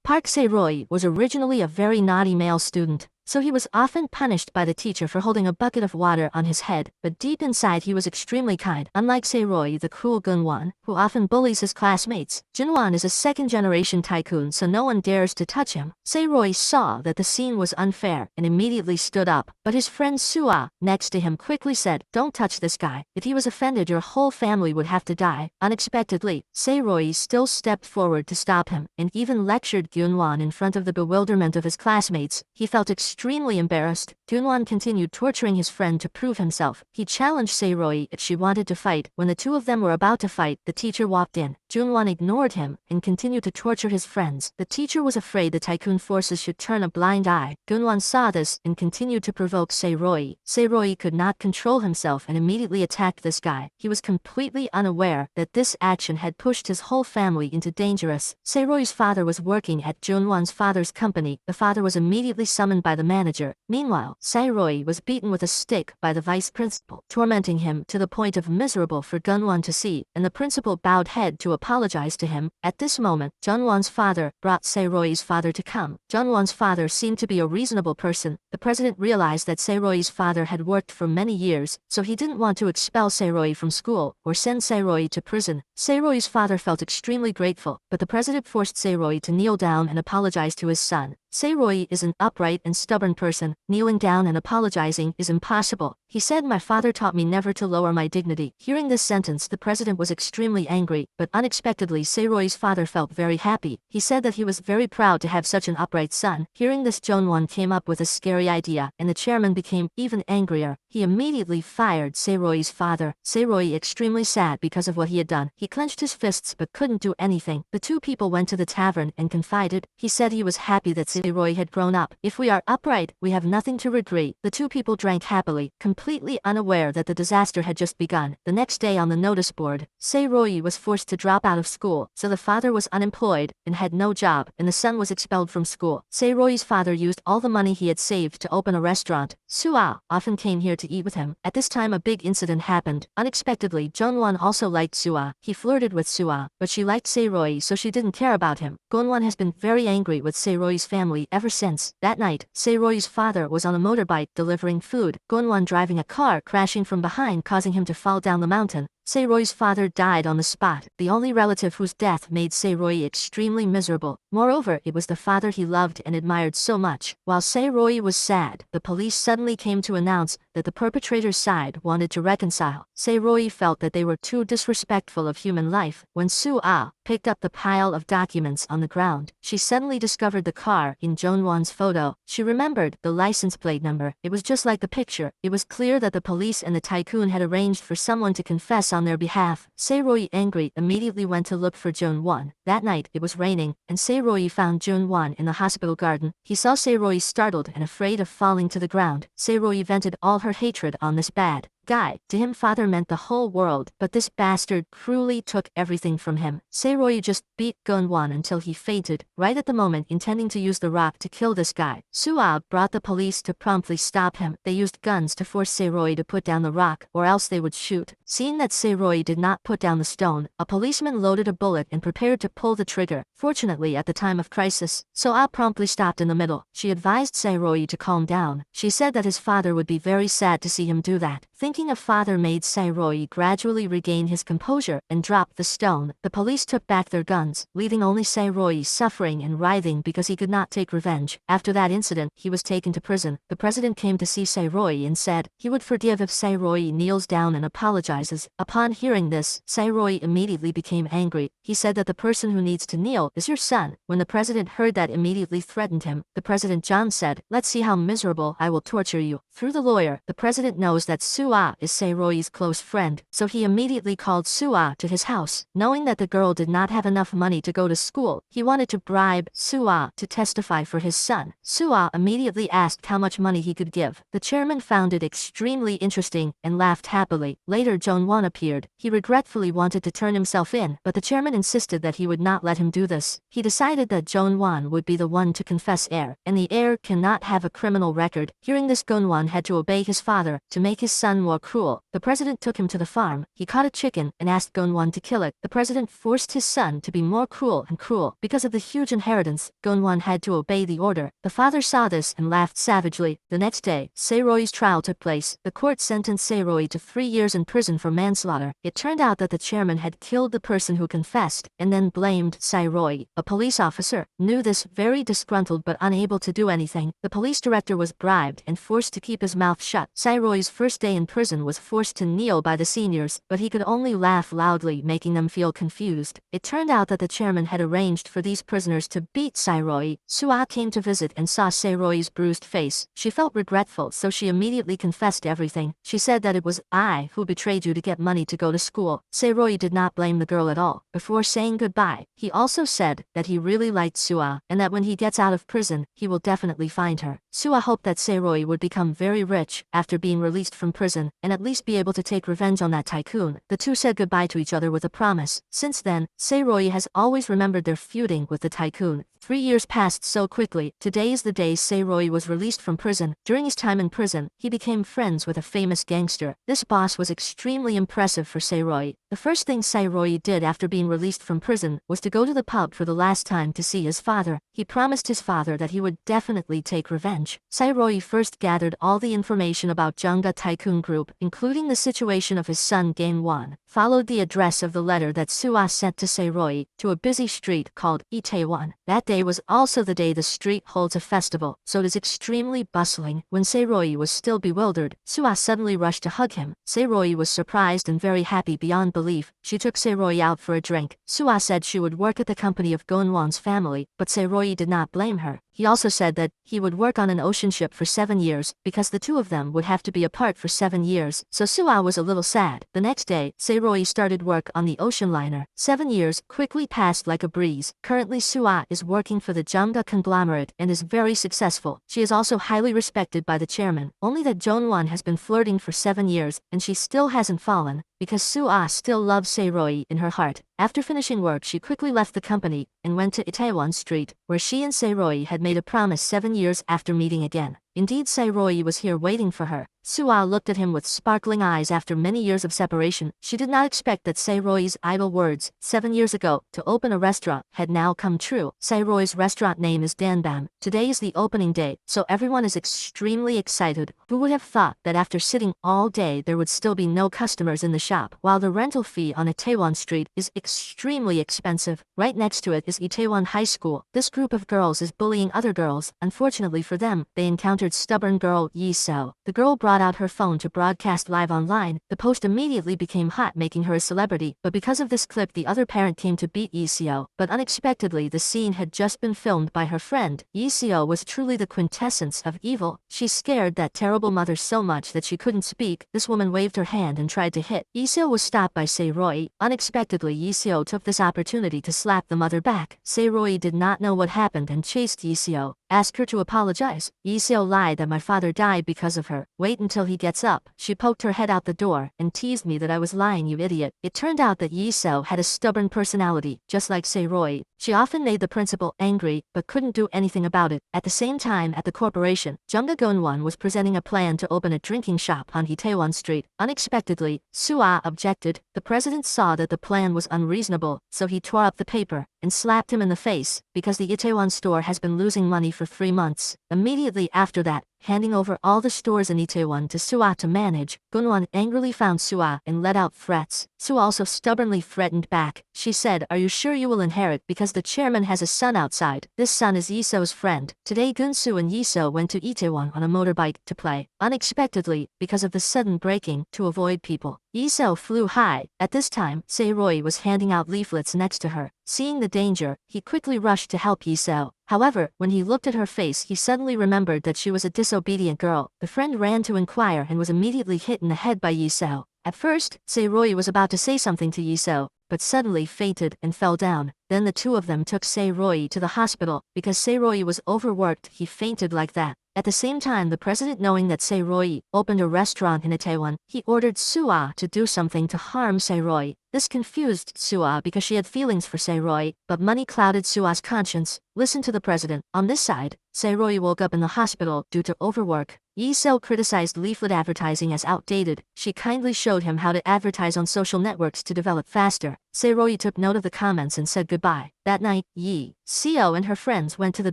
Park Se-roy was originally a very naughty male student, so he was often punished by the teacher for holding a bucket of water on his head, but deep inside he was extremely kind. Unlike Se-roy, the cruel Gunwan, who often bullies his classmates, Junwan is a second-generation tycoon, so no one dares to touch him. Se-roy saw that the scene was unfair and immediately stood up, but his friend Sua, next to him, quickly said, "Don't touch this guy. If he was offended, your whole family would have to die." Unexpectedly, Se-roy still stepped forward to stop him, and even lectured Gunwan in front of the bewilderment of his classmates. He felt extremely embarrassed. Gunwan continued torturing his friend to prove himself. He challenged Se-roy if she wanted to fight. When the two of them were about to fight, the teacher walked in. Junwan ignored him and continued to torture his friends. The teacher was afraid the tycoon forces should turn a blind eye. Gunwan saw this and continued to provoke Se-roy. Se-roy could not control himself and immediately attacked this guy. He was completely unaware that this action had pushed his whole family into dangerous. Se-roy's father was working at Junwan's father's company. The father was immediately summoned by the manager. Meanwhile, Se-roy was beaten with a stick by the vice principal, tormenting him to the point of miserable for Gunwan to see, and the principal bowed head to apologize to him. At this moment, Junwan's father brought Se-roy's father to come. Junwan's father seemed to be a reasonable person. The president realized that Se-roy's father had worked for many years, so he didn't want to expel Se-roy from school or send Se-roy to prison. Se-roy's father felt extremely grateful, but the president forced Se-roy to kneel down and apologize to his son. Se-roy is an upright and stubborn person. Kneeling down and apologizing is impossible. He said, "My father taught me never to lower my dignity." Hearing this sentence, the president was extremely angry, but unexpectedly Se-roy's father felt very happy. He said that he was very proud to have such an upright son. Hearing this, Junwan came up with a scary idea, and the chairman became even angrier. He immediately fired Se-roy's father. Se-roy, extremely sad because of what he had done, he clenched his fists but couldn't do anything. The two people went to the tavern and confided. He said he was happy that Se-roy had grown up. "If we are upright, we have nothing to regret." The two people drank happily, completely unaware that the disaster had just begun. The next day on the notice board, Se-roy was forced to drop out of school, so the father was unemployed and had no job, and the son was expelled from school. Se-roy's father used all the money he had saved to open a restaurant. Sua often came here to eat with him. At this time, a big incident happened. Unexpectedly, Junwan also liked Sua. He flirted with Sua, but she liked Se-roy, so she didn't care about him. Gunwan has been very angry with Se-roy's family ever since. That night, Se-roy's father was on a motorbike delivering food. Gunwan driving a car crashing from behind, causing him to fall down the mountain. Se-roy's father died on the spot, the only relative whose death made Se-roy extremely miserable. Moreover, it was the father he loved and admired so much. While Se-roy was sad, the police suddenly came to announce that the perpetrator's side wanted to reconcile. Se-roy felt that they were too disrespectful of human life. When Sua picked up the pile of documents on the ground, she suddenly discovered the car in Junwan's photo. She remembered the license plate number. It was just like the picture. It was clear that the police and the tycoon had arranged for someone to confess on their behalf. Se-roy, angry, immediately went to look for Junwan. That night, it was raining, and Se-roy found Junwan in the hospital garden. He saw Se-roy startled and afraid of falling to the ground. Se-roy vented all her hatred on this bad guy. To him, father meant the whole world, but this bastard cruelly took everything from him. Se-roy just beat Gunwan until he fainted, right at the moment intending to use the rock to kill this guy. Sua brought the police to promptly stop him. They used guns to force Se-roy to put down the rock, or else they would shoot. Seeing that Se-roy did not put down the stone, a policeman loaded a bullet and prepared to pull the trigger. Fortunately, at the time of crisis, Sua promptly stopped in the middle. She advised Se-roy to calm down. She said that his father would be very sad to see him do that. Thinking of father made Se-roy gradually regain his composure and dropped the stone. The police took back their guns, leaving only Se-roy suffering and writhing because he could not take revenge. After that incident, he was taken to prison. The president came to see Se-roy and said he would forgive if Se-roy kneels down and apologizes. Upon hearing this, Se-roy immediately became angry. He said that the person who needs to kneel is your son. When the president heard that, immediately threatened him. The president John said, "Let's see how miserable I will torture you." Through the lawyer, the president knows that Sua is Se-roy's close friend, so he immediately called Sua to his house. Knowing that the girl did not have enough money to go to school, he wanted to bribe Sua to testify for his son. Sua immediately asked how much money he could give. The chairman found it extremely interesting and laughed happily. Later, Junwan appeared. He regretfully wanted to turn himself in, but the chairman insisted that he would not let him do this. He decided that Junwan would be the one to confess heir, and the heir cannot have a criminal record. Hearing this, Gunwan had to obey his father to make his son son more cruel. The president took him to the farm. He caught a chicken and asked Gonwan to kill it. The president forced his son to be more cruel and cruel. Because of the huge inheritance, Gonwan had to obey the order. The father saw this and laughed savagely. The next day, Seiroi's trial took place. The court sentenced Seiroi to 3 years in prison for manslaughter. It turned out that the chairman had killed the person who confessed and then blamed Seiroi. A police officer knew this, very disgruntled but unable to do anything. The police director was bribed and forced to keep his mouth shut. Seiroi's first day in prison was forced to kneel by the seniors, but he could only laugh loudly, making them feel confused. It turned out that the chairman had arranged for these prisoners to beat Seiroi. Sua came to visit and saw Seiroi's bruised face. She felt regretful, so she immediately confessed everything. She said that it was I who betrayed you to get money to go to school. Seiroi did not blame the girl at all. Before saying goodbye, he also said that he really liked Sua and that when he gets out of prison, he will definitely find her. Sua hoped that Seiroi would become very rich after being released from prison and at least be able to take revenge on that tycoon. The two said goodbye to each other with a promise. Since then, Seiroi has always remembered their feuding with the tycoon. 3 years passed so quickly. Today is the day Seiroi was released from prison. During his time in prison, he became friends with a famous gangster. This boss was extremely impressive for Seiroi. The first thing Seiroi did after being released from prison was to go to the pub for the last time to see his father. He promised his father that he would definitely take revenge. Seiroi first gathered all the information about Junga Tycoon Group, including the situation of his son Gainwan, followed the address of the letter that Sua sent to Seiroi to a busy street called Itaewon. That day was also the day the street holds a festival, so it is extremely bustling. When Seiroi was still bewildered, Sua suddenly rushed to hug him. Seiroi was surprised and very happy beyond belief. She took Seiroi out for a drink. Sua said she would work at the company of Gonwan's family, but Seiroi did not blame her. He also said that he would work on an ocean ship for 7 years because the two of them would have to be apart for 7 years, so Sua was a little sad. The next day, Seiroi started work on the ocean liner. 7 years quickly passed like a breeze. Currently Sua is working for the Junga conglomerate and is very successful. She is also highly respected by the chairman. Only that Jonwan has been flirting for 7 years and she still hasn't fallen, because Sua still loves Seiroi in her heart. After finishing work, she quickly left the company and went to Itaewon Street, where she and Seiroi had made a promise 7 years after meeting again. Indeed, Seiroi was here waiting for her. Sua looked at him with sparkling eyes after many years of separation. She did not expect that Seiroi's idle words 7 years ago to open a restaurant had now come true. Seiroi's restaurant name is Danbam. Today is the opening day, so everyone is extremely excited. Who would have thought that after sitting all day there would still be no customers in the shop? While the rental fee on Itaewon Street is extremely expensive, right next to it is Itaewon High School. This group of girls is bullying other girls. Unfortunately for them, they encountered stubborn girl Yi Seo. The girl brought out her phone to broadcast live online. The post immediately became hot, making her a celebrity, but because of this clip the other parent came to beat Yi Seo. But unexpectedly the scene had just been filmed by her friend. Yi Seo was truly the quintessence of evil. She scared that terrible mother so much that she couldn't speak. This woman waved her hand and tried to hit. Yi Seo was stopped by Seiroi. Unexpectedly Yi Seo took this opportunity to slap the mother back. Seiroi did not know what happened and chased Yi Seo. Asked her to apologize. Yi Seo lied that my father died because of her. Wait until he gets up. She poked her head out the door and teased me that I was lying, you idiot. It turned out that Yi Seo had a stubborn personality, just like Seiroi. She often made the principal angry, but couldn't do anything about it. At the same time, at the corporation, Junga Gonwan was presenting a plan to open a drinking shop on Itaewon Street. Unexpectedly, Sua objected. The president saw that the plan was unreasonable, so he tore up the paper and slapped him in the face because the Itaewon store has been losing money for 3 months. Immediately after that, handing over all the stores in Itaewon to Sua to manage, Gonwan angrily found Sua and let out threats. Sua also stubbornly threatened back. She said, "Are you sure you will inherit, because the chairman has a son outside? This son is Yi Seo's friend." Today Gunsu and Yi Seo went to Itaewon on a motorbike to play. Unexpectedly, because of the sudden braking, to avoid people, Yi Seo flew high. At this time, Seiroi was handing out leaflets next to her. Seeing the danger, he quickly rushed to help Yi Seo. However, when he looked at her face, he suddenly remembered that she was a disobedient girl. The friend ran to inquire and was immediately hit in the head by Yi Seo. At first, Seiroi was about to say something to Yi Seo, but suddenly fainted and fell down. Then the two of them took Seiroi to the hospital. Because Seiroi was overworked, he fainted like that. At the same time, the president, knowing that Seiroi opened a restaurant in Itaewon, he ordered Sua to do something to harm Seiroi. This confused Sua because she had feelings for Seiroi, but money clouded Sua's conscience. Listen to the president. On this side, Seiroi woke up in the hospital due to overwork. Yi Seo criticized leaflet advertising as outdated. She kindly showed him how to advertise on social networks to develop faster. Sae-roi took note of the comments and said goodbye. That night, Yi Seo and her friends went to the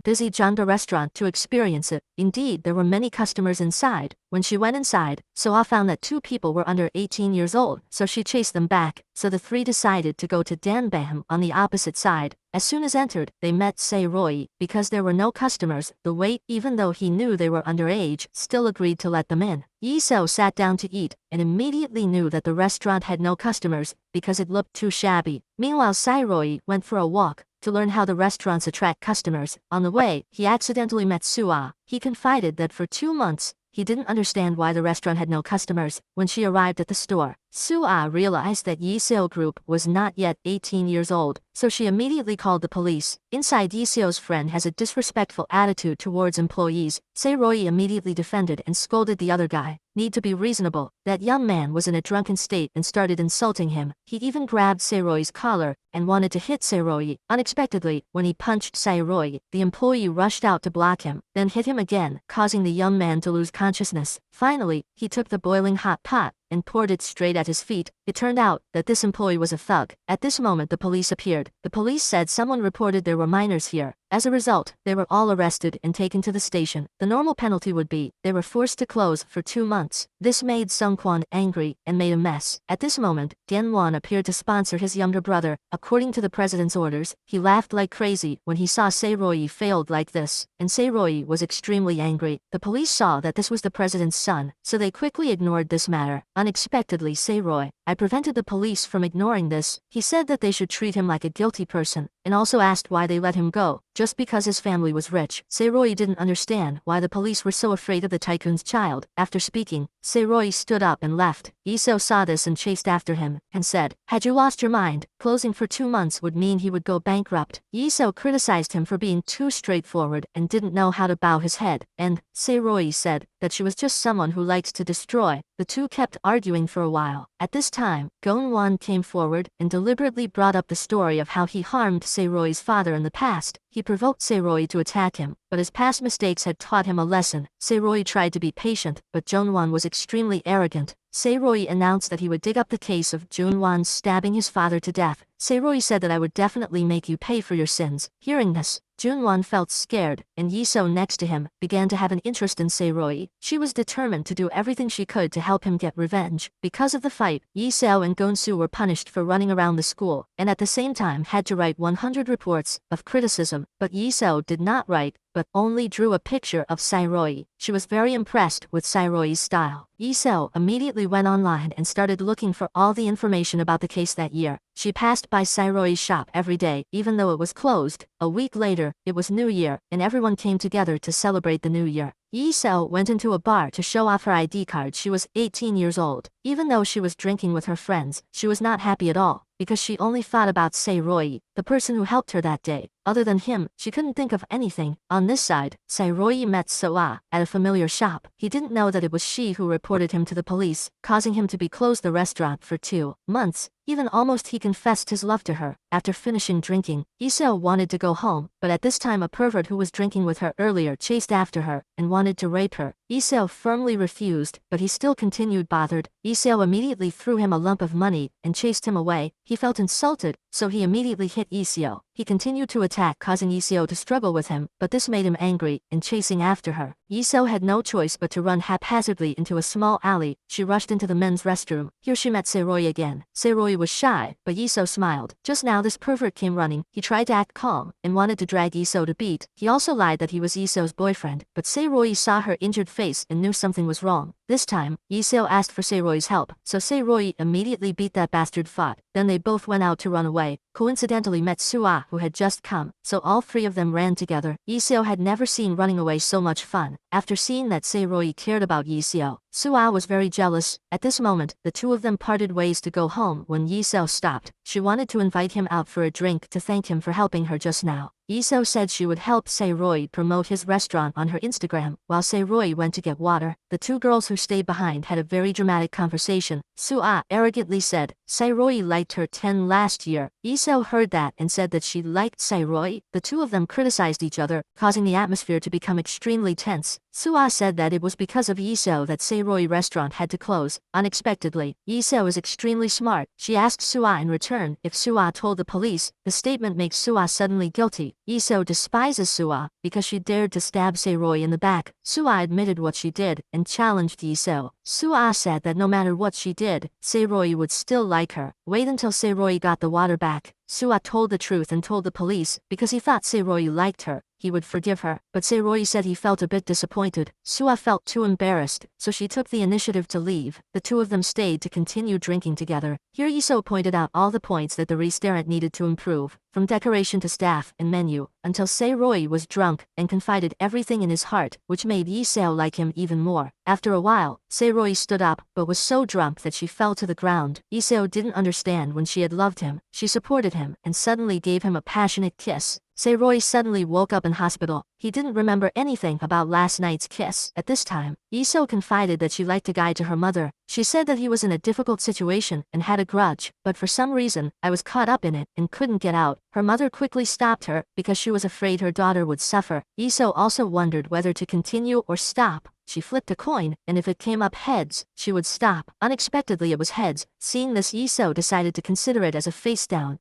busy Janda restaurant to experience it. Indeed, there were many customers inside. When she went inside, So-ah found that 2 people were under 18 years old, so she chased them back. So the 3 decided to go to Danbam on the opposite side. As soon as entered, they met Sae-roi. Because there were no customers, the wait, even though he knew they were underage, still agreed to let them in. Yi Seo sat down to eat, and immediately knew that the restaurant had no customers, because it looked too shabby. Meanwhile, Sae-roi went for a walk to learn how the restaurants attract customers. On the way, he accidentally met Soo-ah. He confided that for 2 months, he didn't understand why the restaurant had no customers. When she arrived at the store, Soo-ah realized that Yi Seo Group was not yet 18 years old, so she immediately called the police. Inside, Yi Seo's friend has a disrespectful attitude towards employees. Sae-roi immediately defended and scolded the other guy. Need to be reasonable. That young man was in a drunken state and started insulting him. He even grabbed Sae-roi's collar and wanted to hit Sae-roi. Unexpectedly, when he punched Sae-roi, the employee rushed out to block him, then hit him again, causing the young man to lose consciousness. Finally, he took the boiling hot pot and poured it straight at his feet. It turned out that this employee was a thug. At this moment, the police appeared. The police said someone reported there were minors here. As a result, they were all arrested and taken to the station. The normal penalty would be they were forced to close for 2 months. This made Sung Kwon angry and made a mess. At this moment, Dien Won appeared to sponsor his younger brother. According to the president's orders, he laughed like crazy when he saw Sae-roi failed like this, and Sae-roi was extremely angry. The police saw that this was the president's son, so they quickly ignored this matter. Unexpectedly, Sae-roi, I prevented the police from ignoring this. He said that they should treat him like a guilty person, and also asked why they let him go, just because his family was rich. Sae-roi didn't understand why the police were so afraid of the tycoon's child. After speaking, Sae-roi stood up and left. Yi Seo saw this and chased after him, and said, had you lost your mind? Closing for 2 months would mean he would go bankrupt. Yi Seo criticized him for being too straightforward and didn't know how to bow his head, and Sae-roi said that she was just someone who likes to destroy. The two kept arguing for a while. At this time, Gon-won came forward and deliberately brought up the story of how he harmed Sae-roi's father in the past. He provoked Sae-roi to attack him, but his past mistakes had taught him a lesson. Sae-roi tried to be patient, but Jun-won was extremely arrogant. Sae-roi announced that he would dig up the case of Jun-won stabbing his father to death. Sae-roi said that I would definitely make you pay for your sins. Hearing this, Jun-won felt scared, and Yi Seo next to him began to have an interest in Sae-roi. She was determined to do everything she could to help him get revenge. Because of the fight, Yi Seo and Gon-soo were punished for running around the school, and at the same time had to write 100 reports of criticism. But Yi Seo did not write, but only drew a picture of Sae-roi. She was very impressed with Sae-roi's style. Yi Seo immediately went online and started looking for all the information about the case that year. She passed by Sae-roi's shop every day, even though it was closed. A week later, it was New Year, and everyone came together to celebrate the New Year. Yi Seo went into a bar to show off her ID card. She was 18 years old. Even though she was drinking with her friends, she was not happy at all, because she only thought about Sae-roi, the person who helped her that day. Other than him, she couldn't think of anything. On this side, Sae-roi met So-ah at a familiar shop. He didn't know that it was she who reported him to the police, causing him to be closed the restaurant for 2 months. Even almost he confessed his love to her. After finishing drinking, Yi Seo wanted to go home, but at this time a pervert who was drinking with her earlier chased after her and wanted to rape her. Yi Seo firmly refused, but he still continued bothered. Yi Seo immediately threw him a lump of money and chased him away. He felt insulted, so he immediately hit Yi Seo. He continued to attack, causing Yi Seo to struggle with him, but this made him angry and chasing after her. Yi Seo had no choice but to run haphazardly into a small alley. She rushed into the men's restroom. Here she met Sae-roi again. Sae-roi was shy, but Yi Seo smiled. Just now this pervert came running. He tried to act calm and wanted to drag Yi Seo to beat. He also lied that he was Yi Seo's boyfriend, but Sae-roi saw her injured face and knew something was wrong. This time, Yi Seo asked for Sae-roi's help, so Sae-roi immediately beat that bastard fought. Then they both went out to run away. Coincidentally met Soo-ah, who had just come, so all 3 of them ran together. Yi Seo had never seen running away so much fun. After seeing that Sae-roi cared about Yi Seo, Soo-ah was very jealous. At this moment, the 2 of them parted ways to go home when Yi Seo stopped. She wanted to invite him out for a drink to thank him for helping her just now. Iso said she would help Se-roy promote his restaurant on her Instagram, while Se-roy went to get water. The two girls who stayed behind had a very dramatic conversation. Soo-ah arrogantly said, Se-roy liked her 10 last year. Iso heard that and said that she liked Se-roy. The two of them criticized each other, causing the atmosphere to become extremely tense. Soo-ah said that it was because of Iso that Se-roy restaurant had to close. Unexpectedly, Iso is extremely smart. She asked Soo-ah in return if Soo-ah told the police. The statement makes Soo-ah suddenly guilty. Iso despises Soo-ah because she dared to stab Se-roy in the back. Soo-ah admitted what she did and challenged Iso. Soo-ah said that no matter what she did, Se-roy would still like her. Wait until Se-roy got the water back. Soo-ah told the truth and told the police because he thought Se-roy liked her. He would forgive her, but Se-roy said he felt a bit disappointed. Soo-ah felt too embarrassed, so she took the initiative to leave. The two of them stayed to continue drinking together. Here Iso pointed out all the points that the restaurant needed to improve, from decoration to staff and menu, until Se-roy was drunk and confided everything in his heart, which made Iso like him even more. After a while, Se-roy stood up but was so drunk that she fell to the ground. Iso didn't understand when she had loved him. She supported him and suddenly gave him a passionate kiss. Se-roy suddenly woke up in hospital. He didn't remember anything about last night's kiss. At this time, Iso confided that she liked a guy to her mother. She said that he was in a difficult situation and had a grudge, but for some reason, I was caught up in it and couldn't get out. Her mother quickly stopped her because she was afraid her daughter would suffer. Iso also wondered whether to continue or stop. She flipped a coin, and if it came up heads, she would stop. Unexpectedly it was heads. Seeing this, Iso decided to consider it as a face down.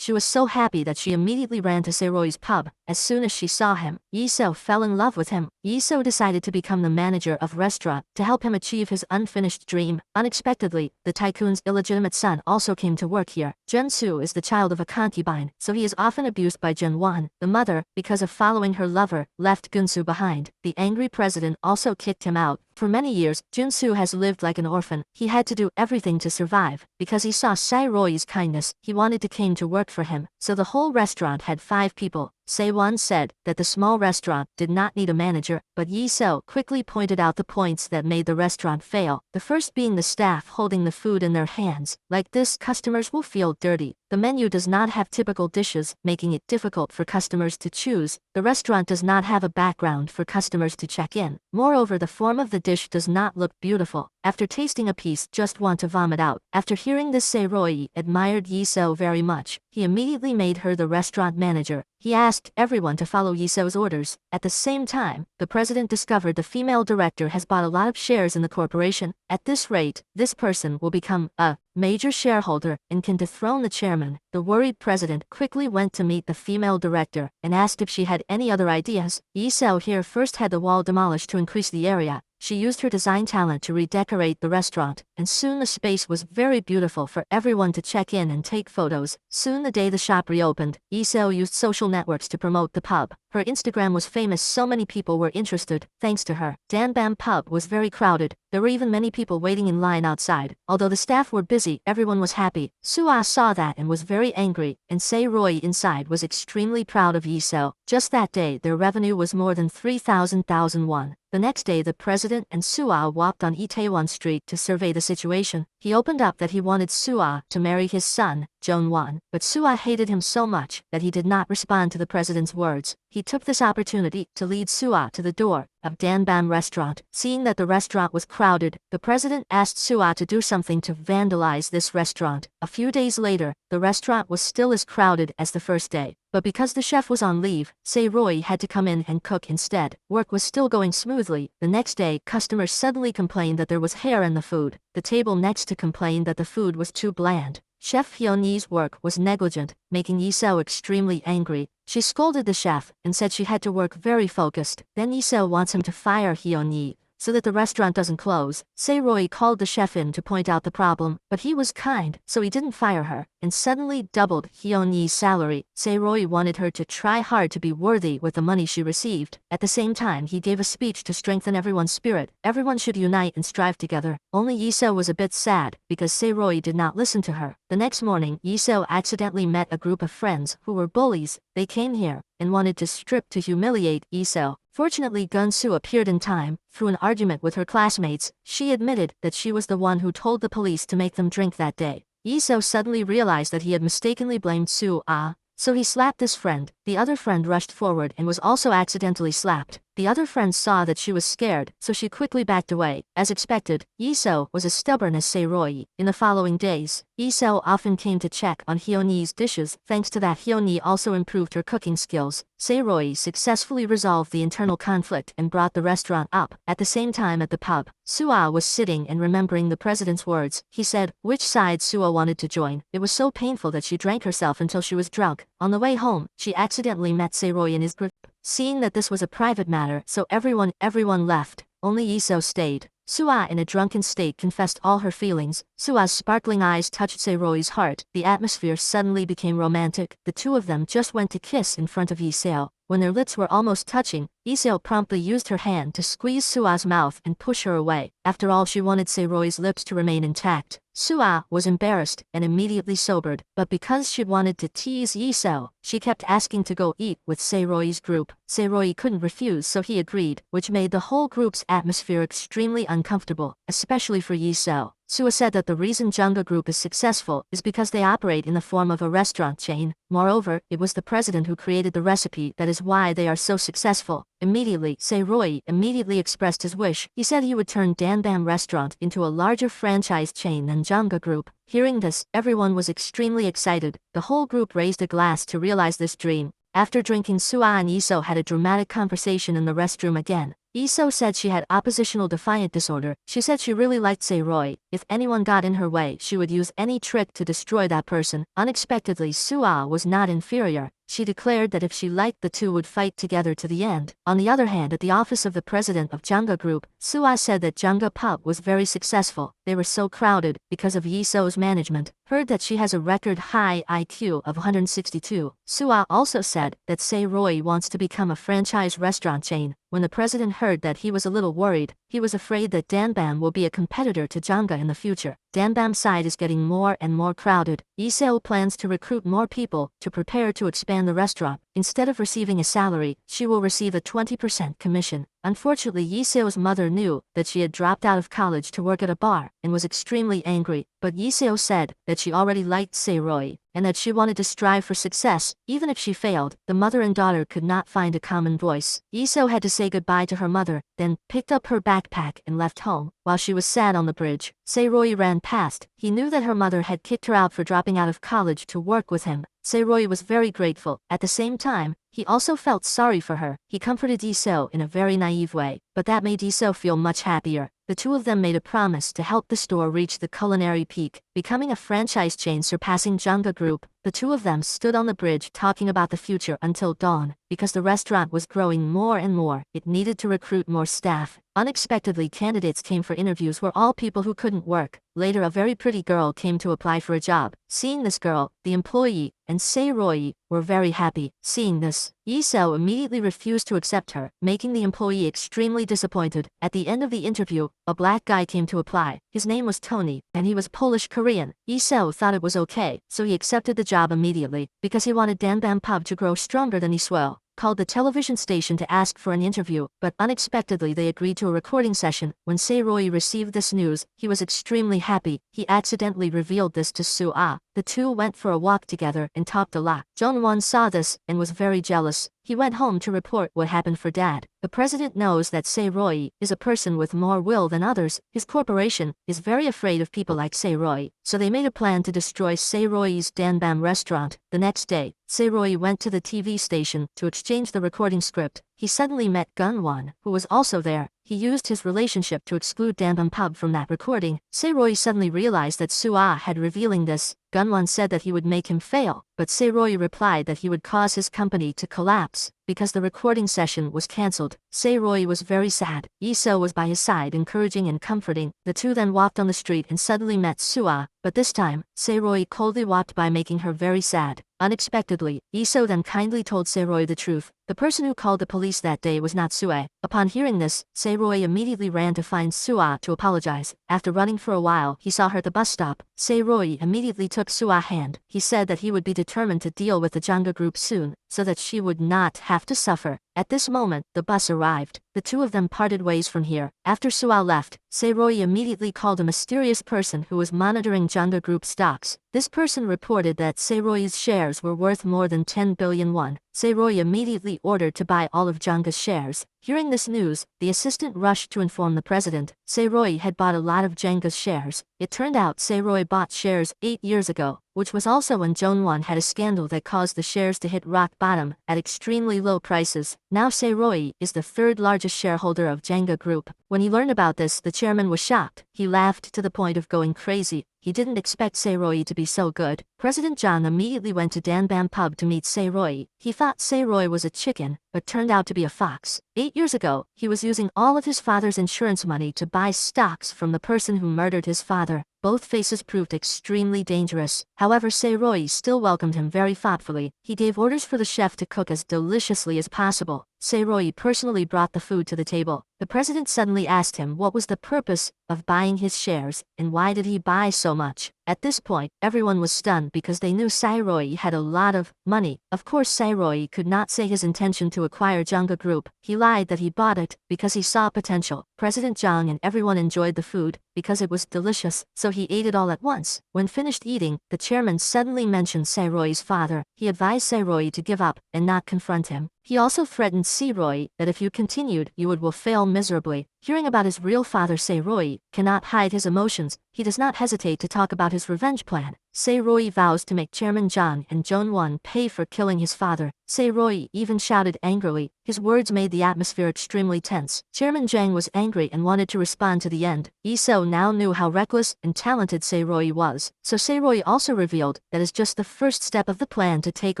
She was so happy that she immediately ran to Se-roy's pub. As soon as she saw him, Iso fell in love with him. Iso decided to become the manager of restaurant to help him achieve his unfinished dream. Unexpectedly, the tycoon's illegitimate son also came to work here. Jun-soo is the child of a concubine, so he is often abused by Jun-won. The mother, because of following her lover, left Gun-soo behind. The angry president also kicked him out. For many years, Jun-soo has lived like an orphan. He had to do everything to survive. Because he saw Se-roy's kindness, he wanted to come to work for him. So the whole restaurant had 5 people. Se-won said that the small restaurant did not need a manager, but Iso quickly pointed out the points that made the restaurant fail. The first being the staff holding the food in their hands. Like this, customers will feel dirty. The menu does not have typical dishes, making it difficult for customers to choose. The restaurant does not have a background for customers to check in. Moreover, the form of the dish does not look beautiful. After tasting a piece, just want to vomit out. After hearing this, Se-roy admired Iso very much. He immediately made her the restaurant manager. He asked everyone to follow Iso's orders. At the same time, the president discovered the female director has bought a lot of shares in the corporation. At this rate, this person will become a major shareholder and can dethrone the chairman. The worried president quickly went to meet the female director and asked if she had any other ideas. Iso here first had the wall demolished to increase the area. She used her design talent to redecorate the restaurant, and soon the space was very beautiful for everyone to check in and take photos. Soon the day the shop reopened, Iso used social networks to promote the pub. Her Instagram was famous, so many people were interested. Thanks to her, Danbam pub was very crowded. There were even many people waiting in line outside. Although the staff were busy, everyone was happy. Soo-ah saw that and was very angry, and Se-roy inside was extremely proud of Iso. Just that day, their revenue was more than 3,000 won. The next day, the president and Soo-ah walked on Itaewon Street to survey the situation. He opened up that he wanted Soo-ah to marry his son, Jun-won, but Soo-ah hated him so much that he did not respond to the president's words. He took this opportunity to lead Soo-ah to the door of Danbam restaurant. Seeing that the restaurant was crowded, the president asked Soo-ah to do something to vandalize this restaurant. A few days later, the restaurant was still as crowded as the first day. But because the chef was on leave, Se-roy had to come in and cook instead. Work was still going smoothly. The next day, customers suddenly complained that there was hair in the food. The table next to complained that the food was too bland. Chef Hyun-yi's work was negligent, making Iso extremely angry. She scolded the chef and said she had to work very focused. Then Iso wants him to fire Hyun-yi so that the restaurant doesn't close. Se-roy called the chef in to point out the problem, but he was kind, so he didn't fire her, and suddenly doubled Hyun-yi's salary. Se-roy wanted her to try hard to be worthy with the money she received. At the same time, he gave a speech to strengthen everyone's spirit. Everyone should unite and strive together. Only Iso was a bit sad, because Se-roy did not listen to her. The next morning, Iso accidentally met a group of friends who were bullies. They came here and wanted to strip to humiliate Iso. Fortunately, Gun-soo appeared in time. Through an argument with her classmates, she admitted that she was the one who told the police to make them drink that day. Iso suddenly realized that he had mistakenly blamed Su-ah, so he slapped this friend. The other friend rushed forward and was also accidentally slapped. The other friend saw that she was scared, so she quickly backed away. As expected, Iso was as stubborn as Sae-roi. In the following days, Iso often came to check on Hyunhee's dishes. Thanks to that, Hyunhee also improved her cooking skills. Sae-roi successfully resolved the internal conflict and brought the restaurant up. At the same time at the pub, Sua was sitting and remembering the president's words. He said which side Sua wanted to join. It was so painful that she drank herself until she was drunk. On the way home, she accidentally met Sae-roi in his group. Seeing that this was a private matter, so everyone left. Only Iso stayed. Sua in a drunken state confessed all her feelings. Sua's sparkling eyes touched Sae-roi's heart. The atmosphere suddenly became romantic. The two of them just went to kiss in front of Iseo. When their lips were almost touching, Iseo promptly used her hand to squeeze Sua's mouth and push her away. After all, she wanted Sae-roi's lips to remain intact. Sua was embarrassed and immediately sobered, but because she wanted to tease Iseo, she kept asking to go eat with Sae-roi's group. Sae-roi couldn't refuse, so he agreed, which made the whole group's atmosphere extremely uncomfortable, especially for Iseo. Sua said that the reason Jungga Group is successful is because they operate in the form of a restaurant chain. Moreover, it was the president who created the recipe, that is why they are so successful. Immediately, Sae-roi immediately expressed his wish. He said he would turn Danbam Restaurant into a larger franchise chain than Jungga Group. Hearing this, everyone was extremely excited. The whole group raised a glass to realize this dream. After drinking, Sua and Iso had a dramatic conversation in the restroom again. Iso said she had oppositional defiant disorder. She said she really liked Sae-roi. If anyone got in her way, she would use any trick to destroy that person. Unexpectedly, Sua was not inferior. She declared that if she liked, the two would fight together to the end. On the other hand, at the office of the president of Jungga Group, Sua said that Jungga Pub was very successful. They were so crowded because of Iso's management. Heard that she has a record high IQ of 162. Sua also said that Sae-roi wants to become a franchise restaurant chain. When the president heard that, he was a little worried. He was afraid that Danbam will be a competitor to Jungga in the future. Danbam's side is getting more and more crowded. Iseo plans to recruit more people to prepare to expand the restaurant. Instead of receiving a salary, she will receive a 20% commission. Unfortunately, Iseo's mother knew that she had dropped out of college to work at a bar and was extremely angry, but Iseo said that she already liked Sae-roi and that she wanted to strive for success. Even if she failed, the mother and daughter could not find a common voice. Iseo had to say goodbye to her mother, then picked up her backpack and left home. While she was sad on the bridge, Sae-roi ran past. He knew that her mother had kicked her out for dropping out of college to work with him. Sae-roi was very grateful. At the same time, he also felt sorry for her. He comforted Iseo in a very naive way, but that made Iseo feel much happier. The two of them made a promise to help the store reach the culinary peak, becoming a franchise chain surpassing Jungga Group. The two of them stood on the bridge talking about the future until dawn. Because the restaurant was growing more and more, it needed to recruit more staff. Unexpectedly, candidates came for interviews were all people who couldn't work. Later, a very pretty girl came to apply for a job. Seeing this girl, the employee and Sae-roi were very happy. Seeing this, Iseo immediately refused to accept her, making the employee extremely disappointed. At the end of the interview, a black guy came to apply. His name was Tony, and he was Polish-Korean. Iseo thought it was okay, so he accepted the job immediately, because he wanted Danbam Pub to grow stronger than Iseo. Called the television station to ask for an interview, but unexpectedly they agreed to a recording session. When Sae-roi received this news, he was extremely happy. He accidentally revealed this to Sua. The two went for a walk together and talked a lot. Jong-won saw this and was very jealous. He went home to report what happened for Dad. The president knows that Sae-roi is a person with more will than others. His corporation is very afraid of people like Sae-roi, so they made a plan to destroy Sae-roi's Danbam restaurant. The next day, Sae-roi went to the TV station to exchange the recording script. He suddenly met Gun-won, who was also there. He used his relationship to exclude Danbam Pub from that recording. Sae-roi suddenly realized that Sua had revealing this. Gun-won said that he would make him fail, but Sae-roi replied that he would cause his company to collapse. Because the recording session was cancelled, Sae-roi was very sad. Iseo was by his side encouraging and comforting. The two then walked on the street and suddenly met Sua, but this time, Sae-roi coldly walked by, making her very sad. Unexpectedly, Iseo then kindly told Sae-roi the truth. The person who called the police that day was not Sue. Upon hearing this, Se-roy immediately ran to find Sue to apologize. After running for a while, he saw her at the bus stop. Se-roy immediately took Sue's hand. He said that he would be determined to deal with the Janga group soon, so that she would not have to suffer. At this moment, the bus arrived. The two of them parted ways from here. After Sue left, Se-roy immediately called a mysterious person who was monitoring Janga group stocks. This person reported that Se-roy's shares were worth more than 10 billion won. Se-roy immediately ordered to buy all of Janga's shares. Hearing this news, the assistant rushed to inform the president. Se-roy had bought a lot of Janga's shares. It turned out Se-roy bought shares 8 years ago, which was also when Jongwon had a scandal that caused the shares to hit rock bottom at extremely low prices. Now Se-roy is the third largest shareholder of Janga Group. When he learned about this, the chairman was shocked. He laughed to the point of going crazy. He didn't expect Se-roy to be so good. President Jang immediately went to Danbam pub to meet Se-roy. He thought Se-roy was a chicken, but turned out to be a fox. 8 years ago, he was using all of his father's insurance money to buy stocks from the person who murdered his father. Both faces proved extremely dangerous. However, Se-roy still welcomed him very thoughtfully. He gave orders for the chef to cook as deliciously as possible. Se-roy personally brought the food to the table. The president suddenly asked him what was the purpose of buying his shares, and why did he buy so much. At this point, everyone was stunned because they knew Se-roy had a lot of money. Of course, Se-roy could not say his intention to acquire Janga Group. He lied that he bought it because he saw potential. President Jang and everyone enjoyed the food because it was delicious, so he ate it all at once. When finished eating, the chairman suddenly mentioned Se-roy's father. He advised Se-roy to give up and not confront him. He also threatened Se-roy that if you continued, you will fail miserably. Hearing about his real father, Se-roy cannot hide his emotions. He does not hesitate to talk about his revenge plan. Se-roy vows to make Chairman Jang and Jongwon pay for killing his father. Se-roy even shouted angrily. His words made the atmosphere extremely tense. Chairman Jang was angry and wanted to respond to the end. Lee-seo now knew how reckless and talented Se-roy was, so Se-roy also revealed that is just the first step of the plan to take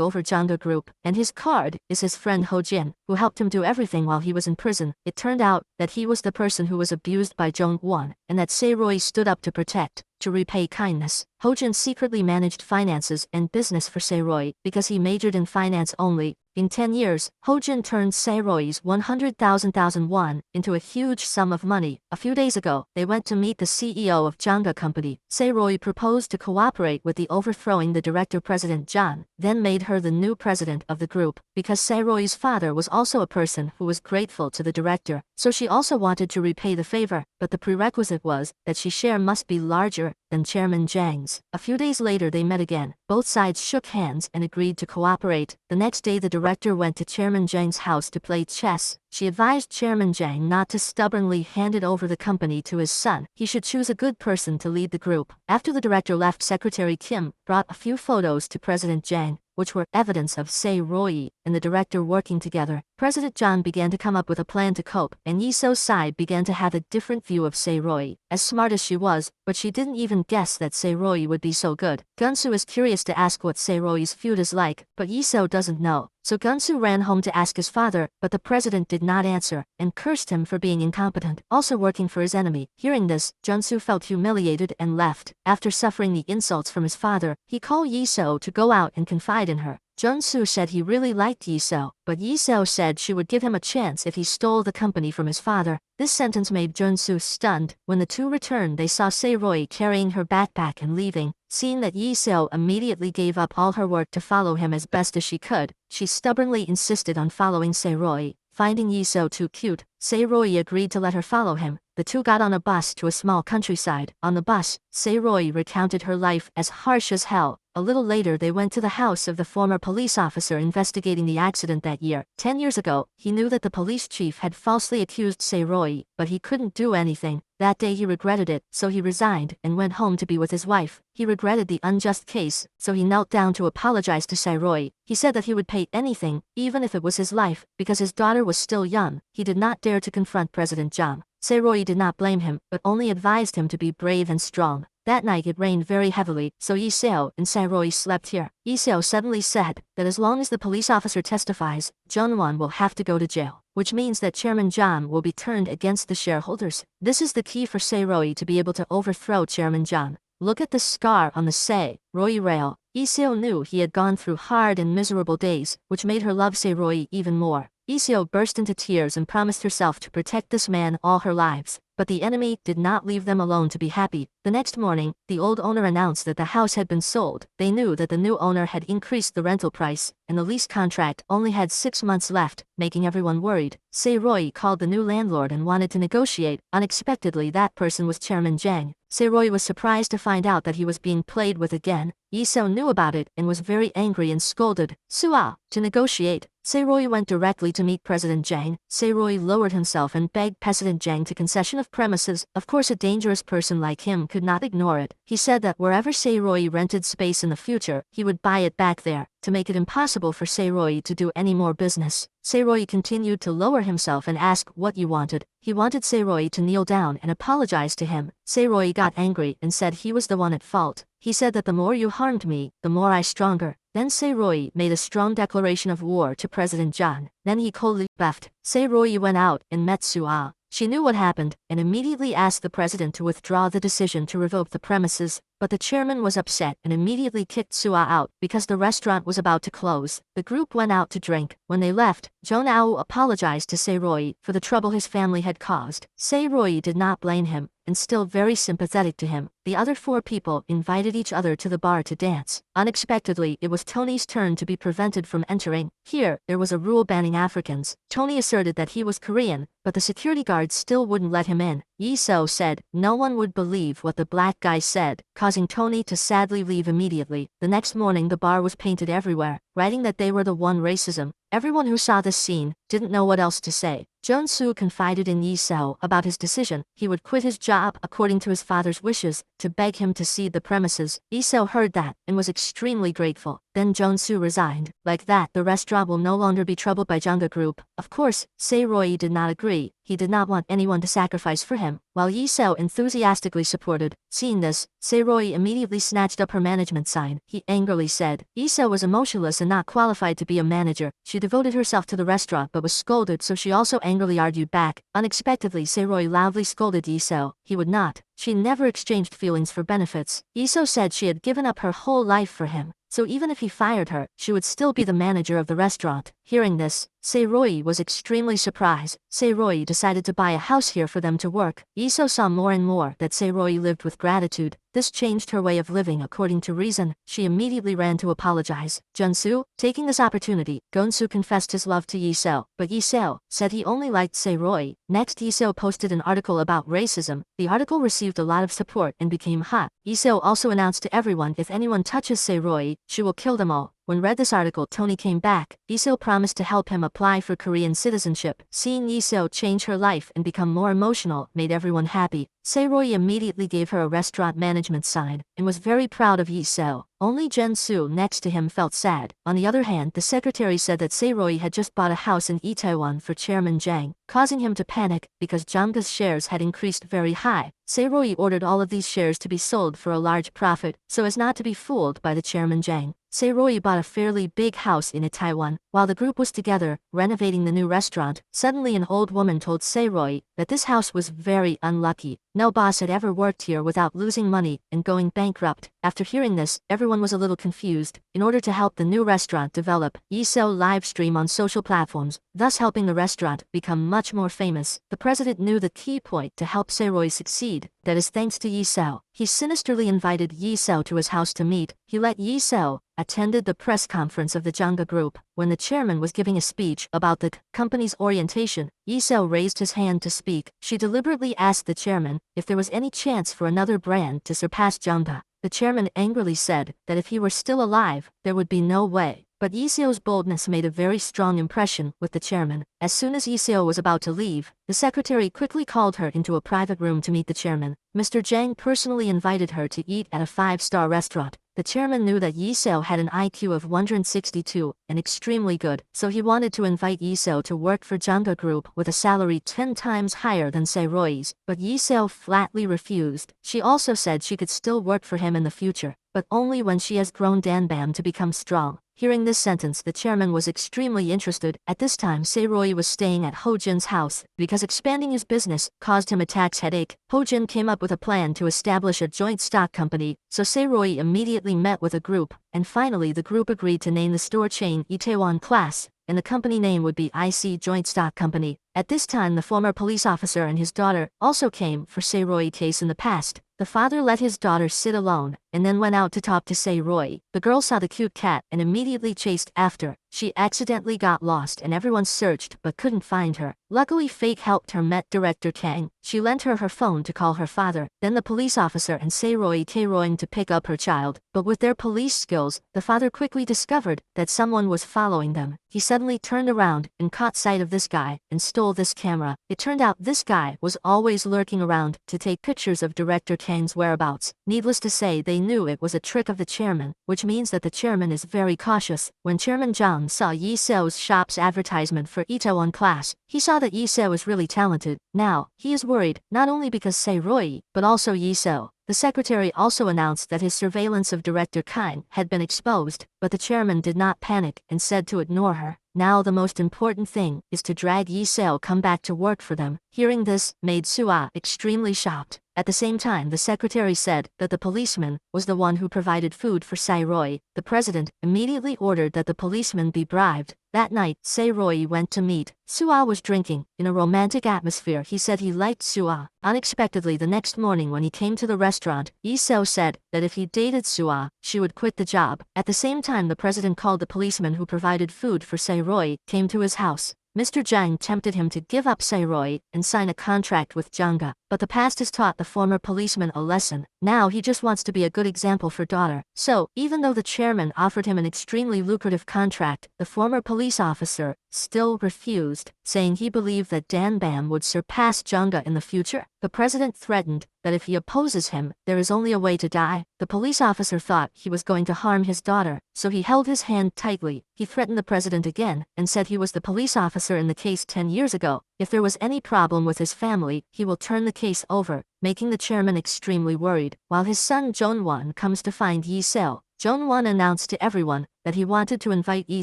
over Janga Group, and his card is his friend Ho-jin, who helped him do everything while he was in prison. It turned out that he was the person who was abused by Jongwon, and that Se-roy stood up to protect. To repay kindness, Ho-jin secretly managed finances and business for Se-roy because he majored in finance only. In 10 years, Ho-jin turned Se-roy's 100,000 won into a huge sum of money. A few days ago, they went to meet the CEO of Janga Company. Se-roy proposed to cooperate with the overthrowing the director President Jang, then made her the new president of the group. Because Se-roy's father was also a person who was grateful to the director, so she also wanted to repay the favor, but the prerequisite was that she share must be larger than Chairman Jang's. A few days later they met again. Both sides shook hands and agreed to cooperate. The next day the director went to Chairman Jang's house to play chess. She advised Chairman Jang not to stubbornly hand it over the company to his son. He should choose a good person to lead the group. After the director left, Secretary Kim brought a few photos to President Jang, which were evidence of Se-roy and the director working together. President Jang began to come up with a plan to cope, and Lee-seo's side began to have a different view of Se-roy. As smart as she was, but she didn't even guess that Se-roy would be so good. Gunsu is curious to ask what Se-roy's feud is like, but Lee-seo doesn't know. So Gunsu ran home to ask his father, but the president did not answer, and cursed him for being incompetent, also working for his enemy. Hearing this, Gunsu felt humiliated and left. After suffering the insults from his father, he called Lee-seo to go out and confide in her. Junsu said he really liked Lee-seo, but Lee-seo said she would give him a chance if he stole the company from his father. This sentence made Junsu stunned. When the two returned, they saw Se-roy carrying her backpack and leaving. Seeing that Lee-seo immediately gave up all her work to follow him as best as she could, she stubbornly insisted on following Se-roy. Finding Lee-seo too cute, Se-roy agreed to let her follow him. The two got on a bus to a small countryside. On the bus, Se-roy recounted her life as harsh as hell. A little later they went to the house of the former police officer investigating the accident that year. 10 years ago, he knew that the police chief had falsely accused Se-roy, but he couldn't do anything. That day he regretted it, so he resigned and went home to be with his wife. He regretted the unjust case, so he knelt down to apologize to Se-roy. He said that he would pay anything, even if it was his life, because his daughter was still young. He did not dare to confront President Jang. Se-roy did not blame him, but only advised him to be brave and strong. That night it rained very heavily, so Lee-seo and Se-roy slept here. Lee-seo suddenly said that as long as the police officer testifies, Jongwon will have to go to jail, which means that Chairman Jang will be turned against the shareholders. This is the key for Se-roy to be able to overthrow Chairman Jang. Look at the scar on the Se-roy rail. Lee Seo knew he had gone through hard and miserable days, which made her love Se-roy even more. Lee Seo burst into tears and promised herself to protect this man all her lives. But the enemy did not leave them alone to be happy. The next morning, the old owner announced that the house had been sold. They knew that the new owner had increased the rental price, and the lease contract only had 6 months left, making everyone worried. Se-roy called the new landlord and wanted to negotiate. Unexpectedly, that person was Chairman Jang. Se-roy was surprised to find out that he was being played with again. Lee Seo knew about it and was very angry and scolded Sua to negotiate. Se-roy went directly to meet President Jang. Se-roy lowered himself and begged President Jang to concession of premises. Of course, a dangerous person like him could not ignore it. He said that wherever Se-roy rented space in the future, he would buy it back there, to make it impossible for Se-roy to do any more business. Se-roy continued to lower himself and ask what you wanted. He wanted Se-roy to kneel down and apologize to him. Se-roy got angry and said he was the one at fault. He said that the more you harmed me, the more I stronger. Then Se-roy made a strong declaration of war to President Jang. Then he coldly left. Se-roy went out and met Sua. She knew what happened and immediately asked the president to withdraw the decision to revoke the premises, but the chairman was upset and immediately kicked Sua out because the restaurant was about to close. The group went out to drink. When they left, Jonao apologized to Se-roy for the trouble his family had caused. Se-roy did not blame him and still very sympathetic to him. The other 4 people invited each other to the bar to dance. Unexpectedly, it was Tony's turn to be prevented from entering. Here, there was a rule banning Africans. Tony asserted that he was Korean, but the security guards still wouldn't let him in. Lee Seo said no one would believe what the black guy said, causing Tony to sadly leave immediately. The next morning, the bar was painted everywhere, writing that they were the one racism. Everyone who saw this scene didn't know what else to say. Jong-soo confided in Lee Seo about his decision. He would quit his job according to his father's wishes to beg him to cede the premises. Lee Seo heard that and was extremely grateful. Then Jong-soo resigned. Like that, the restaurant will no longer be troubled by Jangga Group. Of course, Se-roy did not agree. He did not want anyone to sacrifice for him, while Lee Seo enthusiastically supported. Seeing this, Se-roy immediately snatched up her management sign. He angrily said Lee Seo was emotionless and not qualified to be a manager. She devoted herself to the restaurant but was scolded, so she also angrily argued back. Unexpectedly, Se-roy loudly scolded Lee Seo. He would not. She never exchanged feelings for benefits. Lee Seo said she had given up her whole life for him, so even if he fired her, she would still be the manager of the restaurant. Hearing this, Se-roy was extremely surprised. Se-roy decided to buy a house here for them to work. Lee Seo saw more and more that Se-roy lived with gratitude. This changed her way of living according to reason. She immediately ran to apologize. Jun-soo, taking this opportunity, Gon-soo confessed his love to Lee Seo, but Lee Seo said he only liked Se-roy. Next, Lee Seo posted an article about racism. The article received a lot of support and became hot. Lee Seo also announced to everyone if anyone touches Se-roy, she will kill them all. When read this article, Tony came back. Lee Seo promised to help him apply for Korean citizenship. Seeing Lee Seo change her life and become more emotional made everyone happy. Se-roy immediately gave her a restaurant management sign and was very proud of Lee Seo. Only Jun-soo next to him felt sad. On the other hand, the secretary said that Se-roy had just bought a house in Itaewon for Chairman Jang, causing him to panic because Jangga's shares had increased very high. Se-roy ordered all of these shares to be sold for a large profit so as not to be fooled by the Chairman Jang. Se-roy bought a fairly big house in Itaewon. While the group was together, renovating the new restaurant, suddenly an old woman told Se-roy that this house was very unlucky. No boss had ever worked here without losing money and going bankrupt. After hearing this, everyone was a little confused. In order to help the new restaurant develop, Lee Seo live stream on social platforms, thus helping the restaurant become much more famous. The president knew the key point to help Se-roy succeed. That is thanks to Lee Seo. He sinisterly invited Lee Seo to his house to meet. He let Lee Seo attended the press conference of the Jangga Group. When the chairman was giving a speech about the company's orientation, Lee Seo raised his hand to speak. She deliberately asked the chairman if there was any chance for another brand to surpass Jangga. The chairman angrily said that if he were still alive, there would be no way. But Lee Seo's boldness made a very strong impression with the chairman. As soon as Lee Seo was about to leave, the secretary quickly called her into a private room to meet the chairman. Mr. Jang personally invited her to eat at a 5-star restaurant. The chairman knew that Lee Seo had an IQ of 162 and extremely good, so he wanted to invite Lee Seo to work for Jangga Group with a salary 10 times higher than Se-roy's. But Lee Seo flatly refused. She also said she could still work for him in the future, but only when she has grown Danbam to become strong. Hearing this sentence, the chairman was extremely interested. At this time, Se-roy was staying at Ho Jin's house. Because expanding his business caused him a tax headache, Ho Jin came up with a plan to establish a joint stock company, so Se-roy immediately met with a group, and finally the group agreed to name the store chain Itaewon Class, and the company name would be IC Joint Stock Company. At this time, the former police officer and his daughter also came for Se-roy case in the past. The father let his daughter sit alone, and then went out to talk to Se-roy. The girl saw the cute cat and immediately chased after. She accidentally got lost and everyone searched but couldn't find her. Luckily, fate helped her met Director Kang. She lent her her phone to call her father. Then the police officer and Se-roy came to pick up her child. But with their police skills, the father quickly discovered that someone was following them. He suddenly turned around and caught sight of this guy and stole this camera. It turned out this guy was always lurking around to take pictures of Director Kang's whereabouts. Needless to say, they knew it was a trick of the chairman, which means that the chairman is very cautious. When Chairman Jang saw Yi Seo's shop's advertisement for Itaewon Class, he saw that Yi Seo is really talented. Now, he is worried, not only because Se-roy, but also Yi Seo. The secretary also announced that his surveillance of Director Kang had been exposed, but the chairman did not panic and said to ignore her. Now the most important thing is to drag Yi Seo come back to work for them. Hearing this made Sua extremely shocked. At the same time, the secretary said that the policeman was the one who provided food for Se-roy. The president immediately ordered that the policeman be bribed. That night, Se-roy went to meet. Sua was drinking. In a romantic atmosphere, he said he liked Sua. Unexpectedly, the next morning when he came to the restaurant, Yi Seo said that if he dated Sua, she would quit the job. At the same time, the president called the policeman who provided food for Se-roy, came to his house. Mr. Jang tempted him to give up Se-roy and sign a contract with Janga, but the past has taught the former policeman a lesson. Now he just wants to be a good example for daughter. So, even though the chairman offered him an extremely lucrative contract, the former police officer still refused, saying he believed that Dan Bam would surpass Janga in the future. The president threatened that if he opposes him, there is only a way to die. The police officer thought he was going to harm his daughter, so he held his hand tightly. He threatened the president again and said he was the police officer in the case 10 years ago. If there was any problem with his family, he will turn the case over, making the chairman extremely worried. While his son Jong-won comes to find Yi Seo, Jong-won announced to everyone that he wanted to invite Yi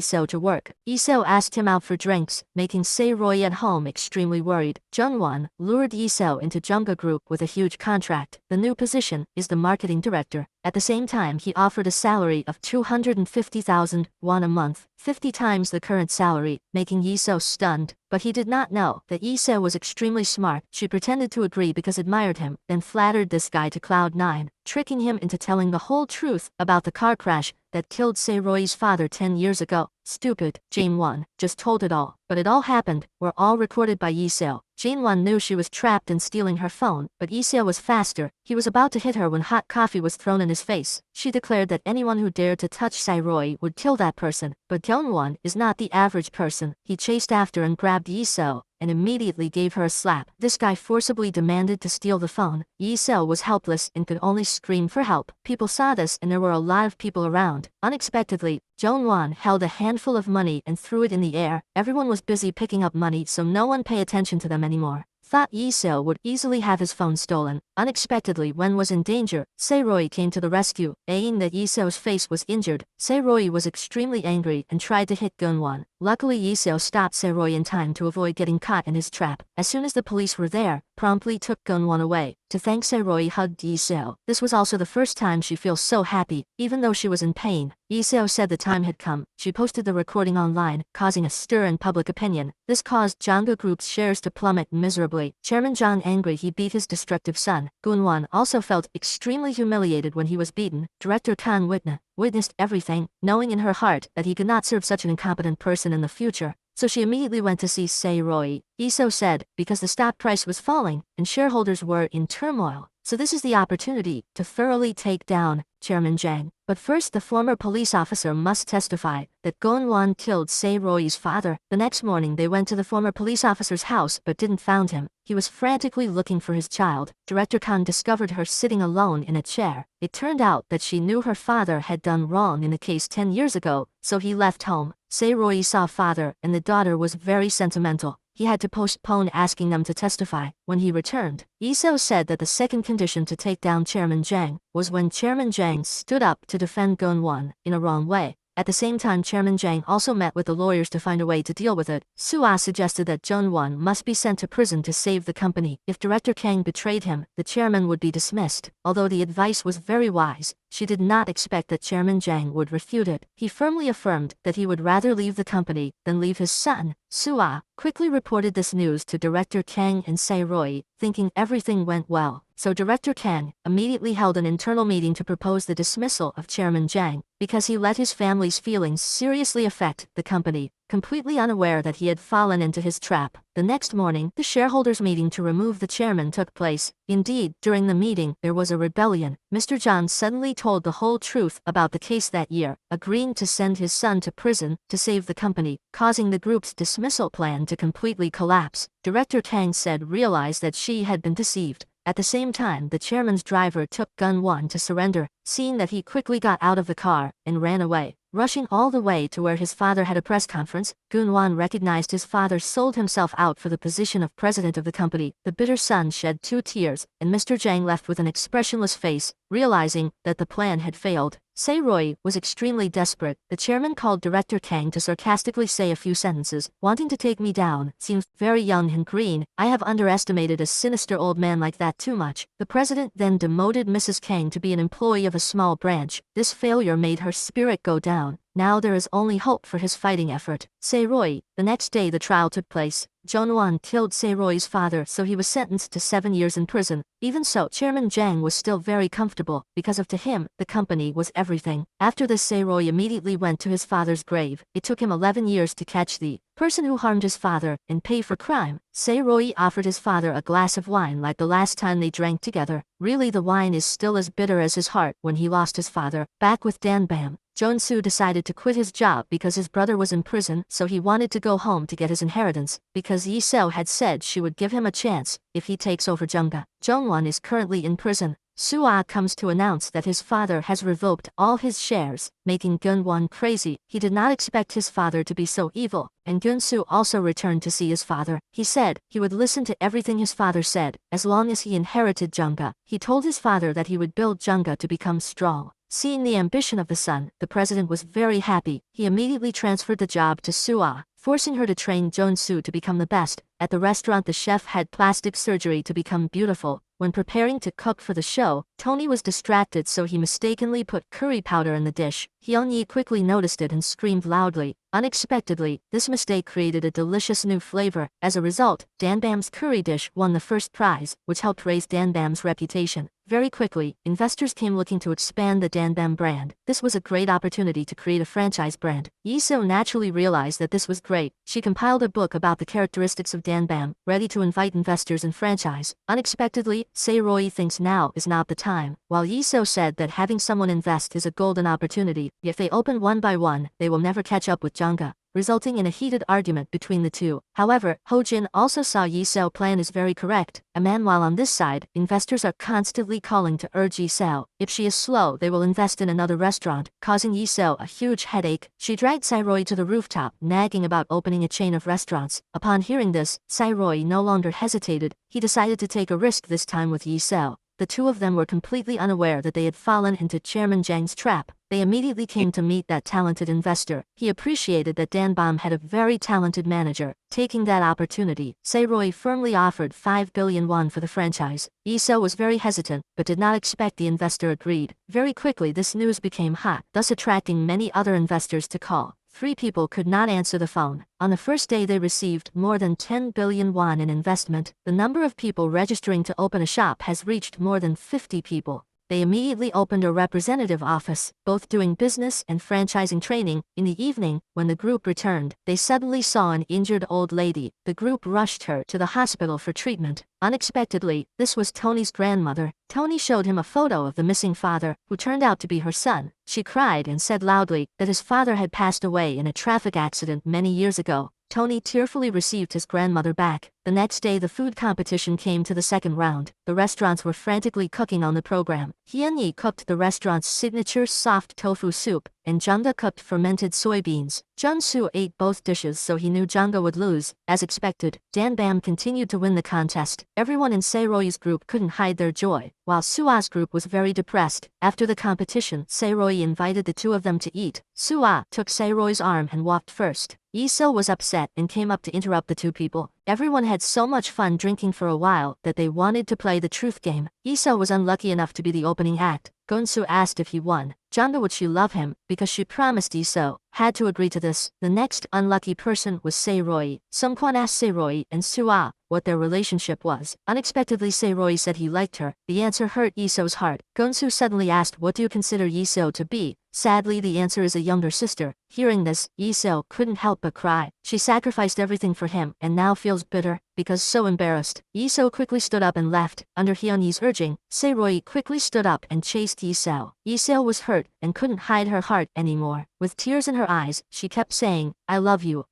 Seo to work. Yi Seo asked him out for drinks, making Se-roy at home extremely worried. Jong-won lured Yi Seo into Jungga Group with a huge contract. The new position is the marketing director. At the same time, he offered a salary of 250,000 won a month, 50 times the current salary, making Yi Seo stunned. But he did not know that Yi Seo was extremely smart. She pretended to agree because admired him, then flattered this guy to cloud 9, tricking him into telling the whole truth about the car crash that killed Se-roy's father 10 years ago. Stupid. Jang-won just told it all. But it all happened, were all recorded by Yi Seo. Jang-won knew she was trapped in stealing her phone, but Yi Seo was faster. He was about to hit her when hot coffee was thrown in his face. She declared that anyone who dared to touch Se-roy would kill that person. But Jang-won is not the average person. He chased after and grabbed Yi Seo and immediately gave her a slap. This guy forcibly demanded to steal the phone. Yi Seo was helpless and could only scream for help. People saw this and there were a lot of people around. Unexpectedly, Jong-won held a handful of money and threw it in the air. Everyone was busy picking up money, so no one paid attention to them anymore. Thought Yi Seo would easily have his phone stolen. Unexpectedly, Wen was in danger. Se-roy came to the rescue, saying that Yi Seo's face was injured. Se-roy was extremely angry and tried to hit Gun-won. Luckily, Yi Seo stopped Se-roy in time to avoid getting caught in his trap. As soon as the police were there, promptly took Gun-won away. To thank Se-roy hugged Yi Seo. This was also the first time she feels so happy, even though she was in pain. Yi Seo said the time had come. She posted the recording online, causing a stir in public opinion. This caused Jangga Group's shares to plummet miserably. Chairman Jang angry he beat his destructive son. Gun-won also felt extremely humiliated when he was beaten. Director Kang witnessed everything, knowing in her heart that he could not serve such an incompetent person in the future. So she immediately went to see Se-roy. Yi Seo said, because the stock price was falling and shareholders were in turmoil. So this is the opportunity to thoroughly take down Chairman Jang. But first, the former police officer must testify that Gun-won killed Se-roy's father. The next morning, they went to the former police officer's house but didn't find him. He was frantically looking for his child. Director Kang discovered her sitting alone in a chair. It turned out that she knew her father had done wrong in a case 10 years ago, so he left home. Se-roy saw father and the daughter was very sentimental. He had to postpone asking them to testify. When he returned, Yi Seo said that the second condition to take down Chairman Jang was when Chairman Jang stood up to defend Gun-won in a wrong way. At the same time, Chairman Zhang also met with the lawyers to find a way to deal with it. Sua suggested that Zheng Wan must be sent to prison to save the company. If Director Kang betrayed him, the chairman would be dismissed. Although the advice was very wise, she did not expect that Chairman Zhang would refute it. He firmly affirmed that he would rather leave the company than leave his son. Sua quickly reported this news to Director Kang and Sae-Roy, thinking everything went well. So Director Kang immediately held an internal meeting to propose the dismissal of Chairman Zhang, because he let his family's feelings seriously affect the company, completely unaware that he had fallen into his trap. The next morning, the shareholders' meeting to remove the chairman took place. Indeed, during the meeting, there was a rebellion. Mr. Zhang suddenly told the whole truth about the case that year, agreeing to send his son to prison to save the company, causing the group's dismissal plan to completely collapse. Director Kang said realized that she had been deceived. At the same time, the chairman's driver took Gun Wan to surrender, seeing that he quickly got out of the car and ran away. Rushing all the way to where his father had a press conference, Gun Wan recognized his father sold himself out for the position of president of the company. The bitter son shed 2 tears, and Mr. Zhang left with an expressionless face, realizing that the plan had failed. Sae-Roy was extremely desperate. The chairman called Director Kang to sarcastically say a few sentences. Wanting to take me down, seems very young and green. I have underestimated a sinister old man like that too much. The president then demoted Mrs. Kang to be an employee of a small branch. This failure made her spirit go down. Now there is only hope for his fighting effort. Sae-Roy. The next day the trial took place. Zheng Wan killed Sae-Roy's father, so he was sentenced to 7 years in prison. Even so, Chairman Zhang was still very comfortable, because to him, the company was everything. After this, Sae-Roy immediately went to his father's grave. It took him 11 years to catch the person who harmed his father and pay for crime. Sae-Roy offered his father a glass of wine like the last time they drank together. Really, the wine is still as bitter as his heart when he lost his father. Back with Danbam, Jong-soo decided to quit his job because his brother was in prison, so he wanted to go home to get his inheritance, because Yi-seo had said she would give him a chance if he takes over Jungga. Jong-won is currently in prison. Sua comes to announce that his father has revoked all his shares, making Gun-won crazy. He did not expect his father to be so evil, and Gun-soo also returned to see his father. He said he would listen to everything his father said, as long as he inherited Jungga. He told his father that he would build Jungga to become strong. Seeing the ambition of the son, the president was very happy. He immediately transferred the job to Sua, forcing her to train Jong-soo to become the best. At the restaurant, the chef had plastic surgery to become beautiful. When preparing to cook for the show, Tony was distracted, so he mistakenly put curry powder in the dish. Hyun-yi quickly noticed it and screamed loudly. Unexpectedly, this mistake created a delicious new flavor. As a result, Danbam's curry dish won the first prize, which helped raise Danbam's reputation. Very quickly, investors came looking to expand the Danbam brand. This was a great opportunity to create a franchise brand. Yi-seo naturally realized that this was great. She compiled a book about the characteristics of Danbam, ready to invite investors and franchise. Unexpectedly, Sae-Roy thinks now is not the time. While Yi-seo said that having someone invest is a golden opportunity, if they open one by one, they will never catch up with Jungga, resulting in a heated argument between the two. However, Ho-jin also saw Yi-seo's plan is very correct. While on this side, investors are constantly calling to urge Yi-seo. If she is slow, they will invest in another restaurant, causing Yi-seo a huge headache. She dragged Sae-Roy to the rooftop, nagging about opening a chain of restaurants. Upon hearing this, Sae-Roy no longer hesitated. He decided to take a risk this time with Yi-seo. The two of them were completely unaware that they had fallen into Chairman Zhang's trap. They immediately came to meet that talented investor. He appreciated that Danbam had a very talented manager. Taking that opportunity, Sae-Roy firmly offered 5 billion won for the franchise. Yi-seo was very hesitant, but did not expect the investor agreed. Very quickly this news became hot, thus attracting many other investors to call. 3 people could not answer the phone. On the first day they received more than 10 billion won in investment. The number of people registering to open a shop has reached more than 50 people. They immediately opened a representative office, both doing business and franchising training. In the evening, when the group returned, they suddenly saw an injured old lady. The group rushed her to the hospital for treatment. Unexpectedly, this was Tony's grandmother. Tony showed him a photo of the missing father, who turned out to be her son. She cried and said loudly that his father had passed away in a traffic accident many years ago. Tony tearfully received his grandmother back. The next day the food competition came to the second round. The restaurants were frantically cooking on the program. Hyun-yi cooked the restaurant's signature soft tofu soup, and Jungga cooked fermented soybeans. Jun-soo ate both dishes so he knew Jungga would lose. As expected, Danbam continued to win the contest. Everyone in Se-roi's group couldn't hide their joy, while Sua's group was very depressed. After the competition, Se-roi invited the two of them to eat. Sua took Se-roi's arm and walked first. Lee-seo was upset and came up to interrupt the two people. Everyone had so much fun drinking for a while that they wanted to play the truth game. Lee-seo was unlucky enough to be the opening act. Gonsu asked if he won. Jungga would she love him, because she promised Lee-seo, had to agree to this. The next unlucky person was Se-roi. Sungkwan asked Se-roi and Sua what their relationship was. Unexpectedly Se-roi said he liked her. The answer hurt Lee-seo's heart. Gonsu suddenly asked, what do you consider Lee-seo to be? Sadly, the answer is a younger sister. Hearing this, Lee-seo couldn't help but cry. She sacrificed everything for him and now feels bitter because so embarrassed. Lee-seo quickly stood up and left. Under Hyun-yi's urging, Se-roi quickly stood up and chased Lee-seo. Lee-seo was hurt and couldn't hide her heart anymore. With tears in her eyes, she kept saying, I love you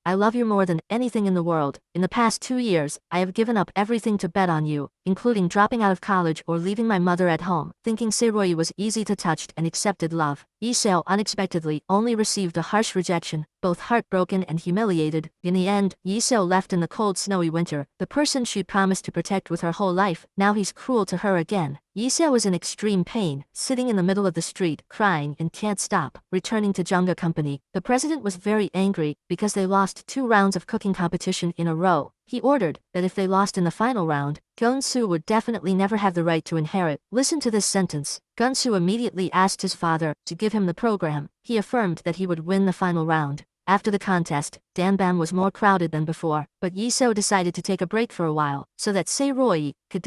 more than anything in the world. In the past 2 years, I have given up everything to bet on you, including dropping out of college or leaving my mother at home. Thinking Se-roi was easy to touch and accepted love, Lee-seo unexpectedly only received a harsh rejection. Both heartbroken and humiliated, in the end, Lee-seo left in the cold snowy winter, the person she promised to protect with her whole life. Now he's cruel to her again. Lee-seo was in extreme pain, sitting in the middle of the street, crying and can't stop. Returning to Jungga Company, the president was very angry because they lost 2 rounds of cooking competition in a row. He ordered that if they lost in the final round, Gonsu would definitely never have the right to inherit. Listen to this sentence. Gonsu immediately asked his father to give him the program. He affirmed that he would win the final round. After the contest, Danbam was more crowded than before, but Lee-seo decided to take a break for a while, so that Se-roi could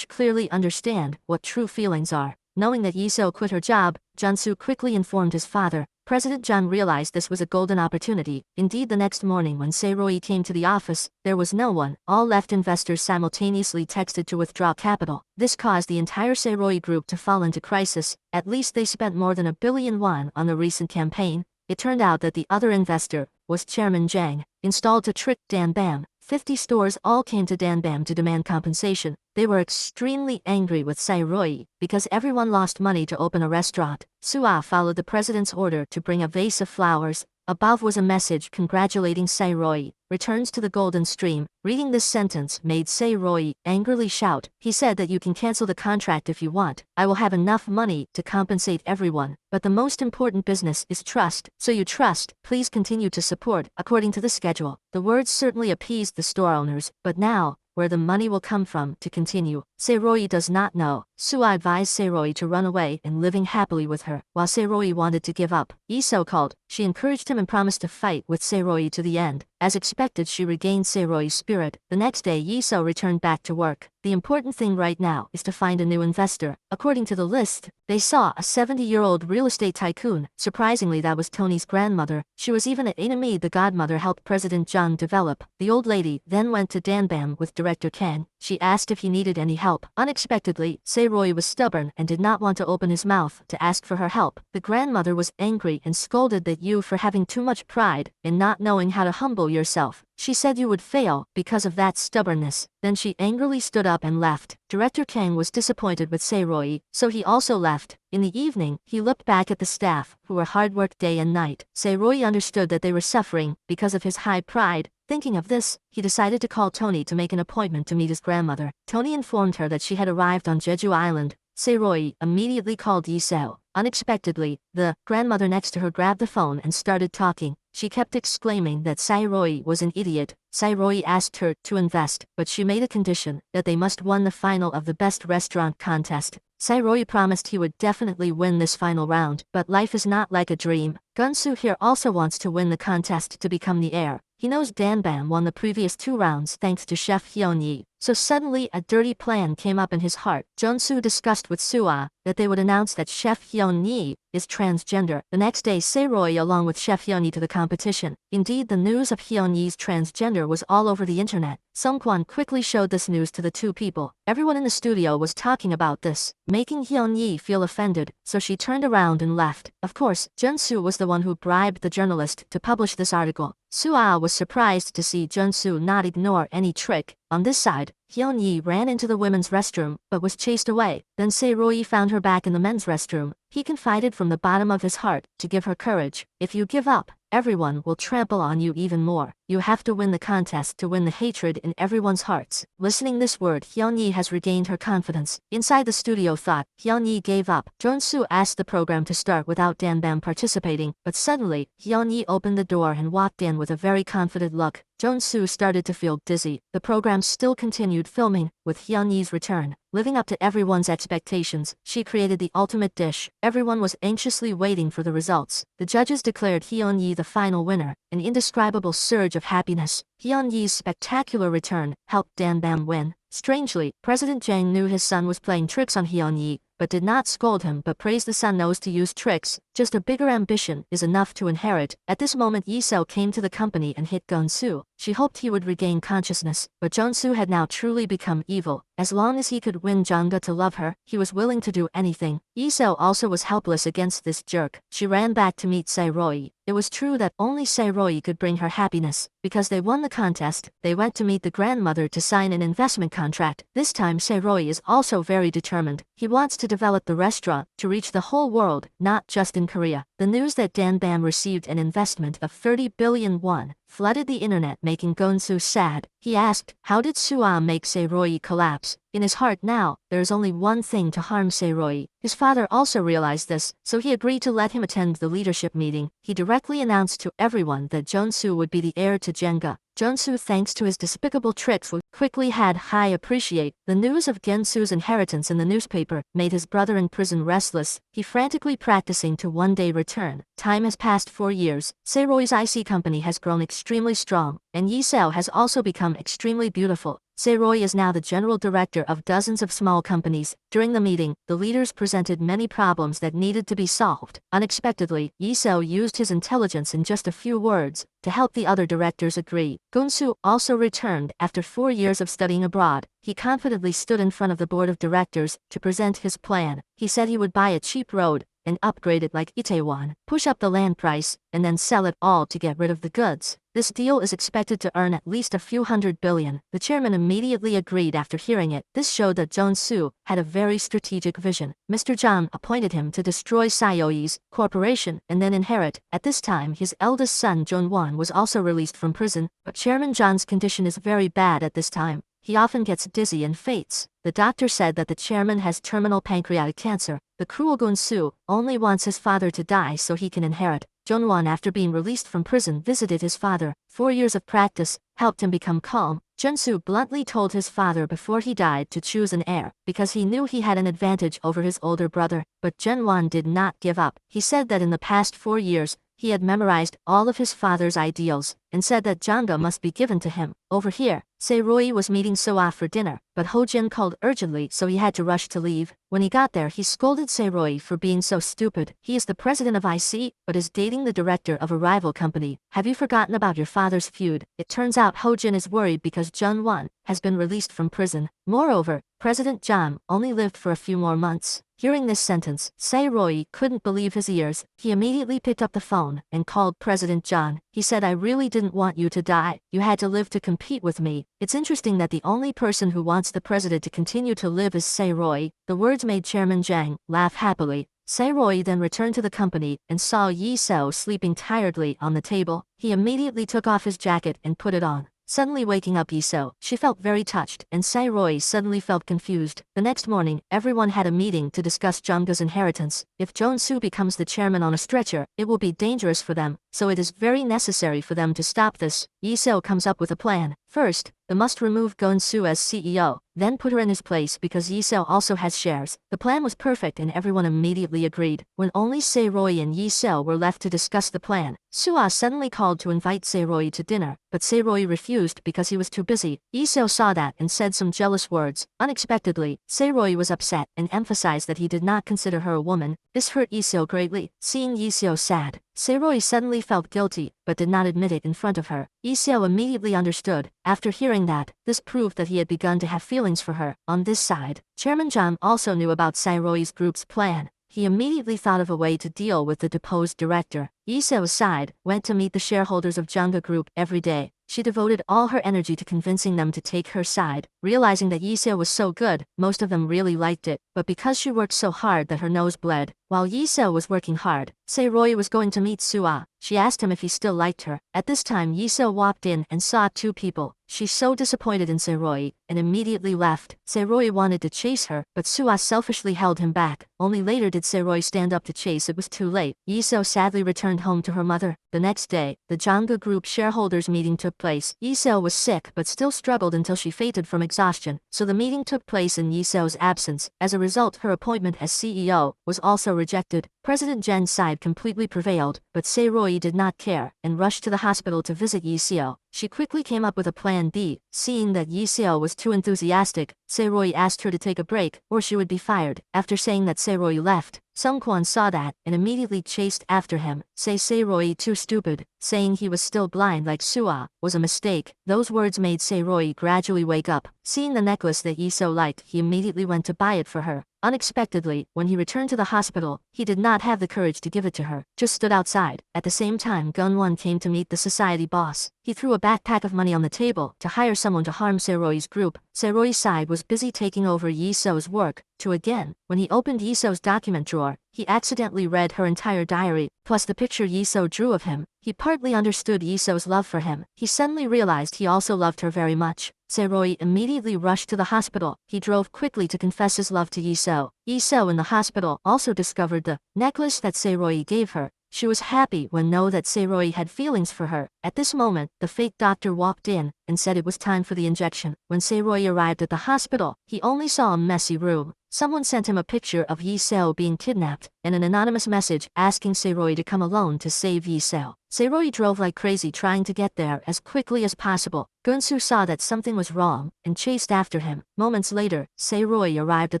clearly understand what true feelings are. Knowing that Lee-seo quit her job, Jun-soo quickly informed his father. President Jun realized this was a golden opportunity. Indeed, the next morning when Se-roi came to the office, there was no one. All left investors simultaneously texted to withdraw capital. This caused the entire Se-roi group to fall into crisis. At least they spent more than 1 billion won on the recent campaign. It turned out that the other investor was Chairman Jang, installed to trick Danbam. 50 stores all came to Danbam to demand compensation. They were extremely angry with Se-roi because everyone lost money to open a restaurant. Sua followed the president's order to bring a vase of flowers. Above was a message congratulating Se-roi. Returns to the golden stream. Reading this sentence made Se-roi angrily shout. He said that you can cancel the contract if you want. I will have enough money to compensate everyone. But the most important business is trust. So you trust, please continue to support according to the schedule. The words certainly appeased the store owners, but now, where the money will come from to continue, Se-roi does not know. Sua advised Se-roi to run away and living happily with her, while Se-roi wanted to give up. Lee-seo called. She encouraged him and promised to fight with Se-roi to the end. As expected, she regained Se-roi's spirit. The next day, Lee-seo returned back to work. The important thing right now is to find a new investor. According to the list, they saw a 70-year-old real estate tycoon. Surprisingly, that was Tony's grandmother. She was even an enemy the godmother helped President Jung develop. The old lady then went to Danbam with Director Kang. She asked if he needed any help. Unexpectedly, Se-roi was stubborn and did not want to open his mouth to ask for her help. The grandmother was angry and scolded at you for having too much pride and not knowing how to humble yourself. She said you would fail because of that stubbornness. Then she angrily stood up and left. Director Kang was disappointed with Se-roi, so he also left. In the evening, he looked back at the staff, who were hard worked day and night. Se-roi understood that they were suffering because of his high pride. Thinking of this, he decided to call Tony to make an appointment to meet his grandmother. Tony informed her that she had arrived on Jeju Island. Se-roi immediately called Lee-seo. Unexpectedly, the grandmother next to her grabbed the phone and started talking. She kept exclaiming that Se-roi was an idiot. Se-roi asked her to invest, but she made a condition that they must win the final of the best restaurant contest. Se-roi promised he would definitely win this final round, but life is not like a dream. Gonsu here also wants to win the contest to become the heir. He knows Danbam won the previous 2 rounds thanks to Chef Hyun-yi. So suddenly a dirty plan came up in his heart. Jun-soo discussed with Sua that they would announce that Chef Hyun-yi is transgender. The next day, Se-roi along with Chef Hyun-yi to the competition. Indeed, the news of Hyun-yi's transgender was all over the internet. Sungkwan quickly showed this news to the 2 people. Everyone in the studio was talking about this, making Hyun-yi feel offended, so she turned around and left. Of course, Jun-soo was the one who bribed the journalist to publish this article. Sua was surprised to see Junsu not ignore any trick. On this side, Hyun-yi ran into the women's restroom, but was chased away. Then Se-roi found her back in the men's restroom. He confided from the bottom of his heart to give her courage. If you give up, everyone will trample on you even more. You have to win the contest to win the hatred in everyone's hearts. Listening this word, Hyun-yi has regained her confidence. Inside the studio thought, Hyun-yi gave up. Junsu asked the program to start without Danbam participating, but suddenly, Hyun-yi opened the door and walked in with a very confident look. Junsu started to feel dizzy. The program still continued filming, with Hyun-yi's return. Living up to everyone's expectations, she created the ultimate dish. Everyone was anxiously waiting for the results. The judges declared Hyun-yi the final winner. An indescribable surge of happiness. Hyun-yi's spectacular return helped Danbam win. Strangely, President Jang knew his son was playing tricks on Hyun-yi, but did not scold him but praised the son knows to use tricks. Just a bigger ambition is enough to inherit. At this moment Yi-seo came to the company and hit Gonsu. She hoped he would regain consciousness, but Junsu had now truly become evil. As long as he could win Janga to love her, he was willing to do anything. Yi-seo also was helpless against this jerk. She ran back to meet Se-roi. It was true that only Se-roi could bring her happiness. Because they won the contest, they went to meet the grandmother to sign an investment contract. This time Se-roi is also very determined. He wants to develop the restaurant to reach the whole world, not just in Korea. The news that Danbam received an investment of 30 billion won flooded the internet, making Gonsu sad. He asked, how did Sua make Se-roi collapse? In his heart now, there is only one thing to harm Se-roi. His father also realized this, so he agreed to let him attend the leadership meeting. He directly announced to everyone that Junsu would be the heir to Jenga. Junsu, thanks to his despicable tricks, would quickly had high appreciate. The news of Gensu's inheritance in the newspaper made his brother in prison restless. He frantically practicing to one day return. Time has passed 4 years. Se-roi's IC company has grown extremely strong, and Yi-seo has also become extremely beautiful. Se-roi is now the general director of dozens of small companies. During the meeting, the leaders presented many problems that needed to be solved. Unexpectedly, Yi-seo used his intelligence in just a few words to help the other directors agree. Gonsu also returned after 4 years of studying abroad. He confidently stood in front of the board of directors to present his plan. He said he would buy a cheap road and upgrade it like Itaewon, push up the land price, and then sell it all to get rid of the goods. This deal is expected to earn at least a few hundred billion. The chairman immediately agreed after hearing it. This showed that Junsu had a very strategic vision. Mr. John appointed him to destroy Sayoi's corporation and then inherit. At this time, his eldest son Jong-won was also released from prison, but Chairman John's condition is very bad at this time. He often gets dizzy and faints. The doctor said that the chairman has terminal pancreatic cancer. The cruel Gonsu only wants his father to die so he can inherit. Jong-won, after being released from prison, visited his father. 4 years of practice helped him become calm. Junsu bluntly told his father before he died to choose an heir, because he knew he had an advantage over his older brother. But Jong-won did not give up. He said that in the past 4 years, he had memorized all of his father's ideals, and said that Janga must be given to him. Over here, Se-roi was meeting Soa for dinner, but Ho-jin called urgently so he had to rush to leave. When he got there, he scolded Se-roi for being so stupid. He is the president of IC, but is dating the director of a rival company. Have you forgotten about your father's feud? It turns out Ho-jin is worried because Jung-won has been released from prison. Moreover, President Jang only lived for a few more months. Hearing this sentence, Se-roi couldn't believe his ears. He immediately picked up the phone and called President Jang. He said, I really didn't want you to die. You had to live to compete with me. It's interesting that the only person who wants the president to continue to live is Se-roi. The words made Chairman Jang laugh happily. Se-roi then returned to the company and saw Yi-seo sleeping tiredly on the table. He immediately took off his jacket and put it on. Suddenly waking up Yi-seo, she felt very touched, and Se-roi suddenly felt confused. The next morning, everyone had a meeting to discuss Jungga's inheritance. If Jong-soo becomes the chairman on a stretcher, it will be dangerous for them, so it is very necessary for them to stop this. Yi-seo comes up with a plan. First, they must remove Gonsu as CEO, then put her in his place because Yi-seo also has shares. The plan was perfect and everyone immediately agreed. When only Se-roi and Yi-seo were left to discuss the plan, Sua suddenly called to invite Se-roi to dinner, but Se-roi refused because he was too busy. Yi-seo saw that and said some jealous words. Unexpectedly, Se-roi was upset and emphasized that he did not consider her a woman. This hurt Yi-seo greatly. Seeing Yi-seo sad, Se-roi suddenly felt guilty, but did not admit it in front of her. Yi-seo immediately understood. After hearing that, this proved that he had begun to have feelings for her. On this side, Chairman Jang also knew about Se-roi's group's plan. he immediately thought of a way to deal with the deposed director. Lee Seo sighed, went to meet the shareholders of Jungga Group every day. She devoted all her energy to convincing them to take her side. Realizing that Lee Seo was so good, most of them really liked it, but because she worked so hard that her nose bled. While Lee Seo was working hard, Se-roy was going to meet Soo-ah. She asked him if he still liked her. At this time Lee Seo walked in and saw two people. She's so disappointed in Se-roy, and immediately left. Se-roy wanted to chase her, but Soo-ah selfishly held him back. Only later did Se-roy stand up to chase. It was too late. Lee Seo sadly returned home to her mother. The next day, the Jungga Group shareholders meeting took place. Lee Seo was sick but still struggled until she fainted from exhaustion, so the meeting took place in Lee Seo's absence. As a result, her appointment as CEO was also rejected. President Jen's side completely prevailed, but Se-roy did not care and rushed to the hospital to visit Lee Seo. She quickly came up with a plan B. Seeing that Lee Seo was too enthusiastic, Se-roy asked her to take a break or she would be fired. After saying that, Se-roy left. Sung Kwon saw that and immediately chased after him. Se-roy too stupid. Saying he was still blind like Soo-ah was a mistake. Those words made Se-roy gradually wake up. Seeing the necklace that Lee Seo liked, he immediately went to buy it for her. Unexpectedly, when he returned to the hospital, he did not have the courage to give it to her, just stood outside. At the same time, Gun-won came to meet the society boss. He threw a backpack of money on the table to hire someone to harm Se-roy's group. Se-roy's side was busy taking over Lee Seo's work. When he opened Lee Seo's document drawer, he accidentally read her entire diary, plus the picture Lee Seo drew of him. He partly understood Lee Seo's love for him. He suddenly realized he also loved her very much. Se-roy immediately rushed to the hospital. He drove quickly to confess his love to Lee Seo. Lee Seo in the hospital also discovered the necklace that Se-roy gave her. She was happy when know that Se-roy had feelings for her. At this moment, the fake doctor walked in and said it was time for the injection. When Se-roy arrived at the hospital, he only saw a messy room. Someone sent him a picture of Lee Seo being kidnapped and an anonymous message asking Se-roy to come alone to save Lee Seo. Se-roy drove like crazy trying to get there as quickly as possible. Gun-soo saw that something was wrong and chased after him. Moments later, Se-roy arrived at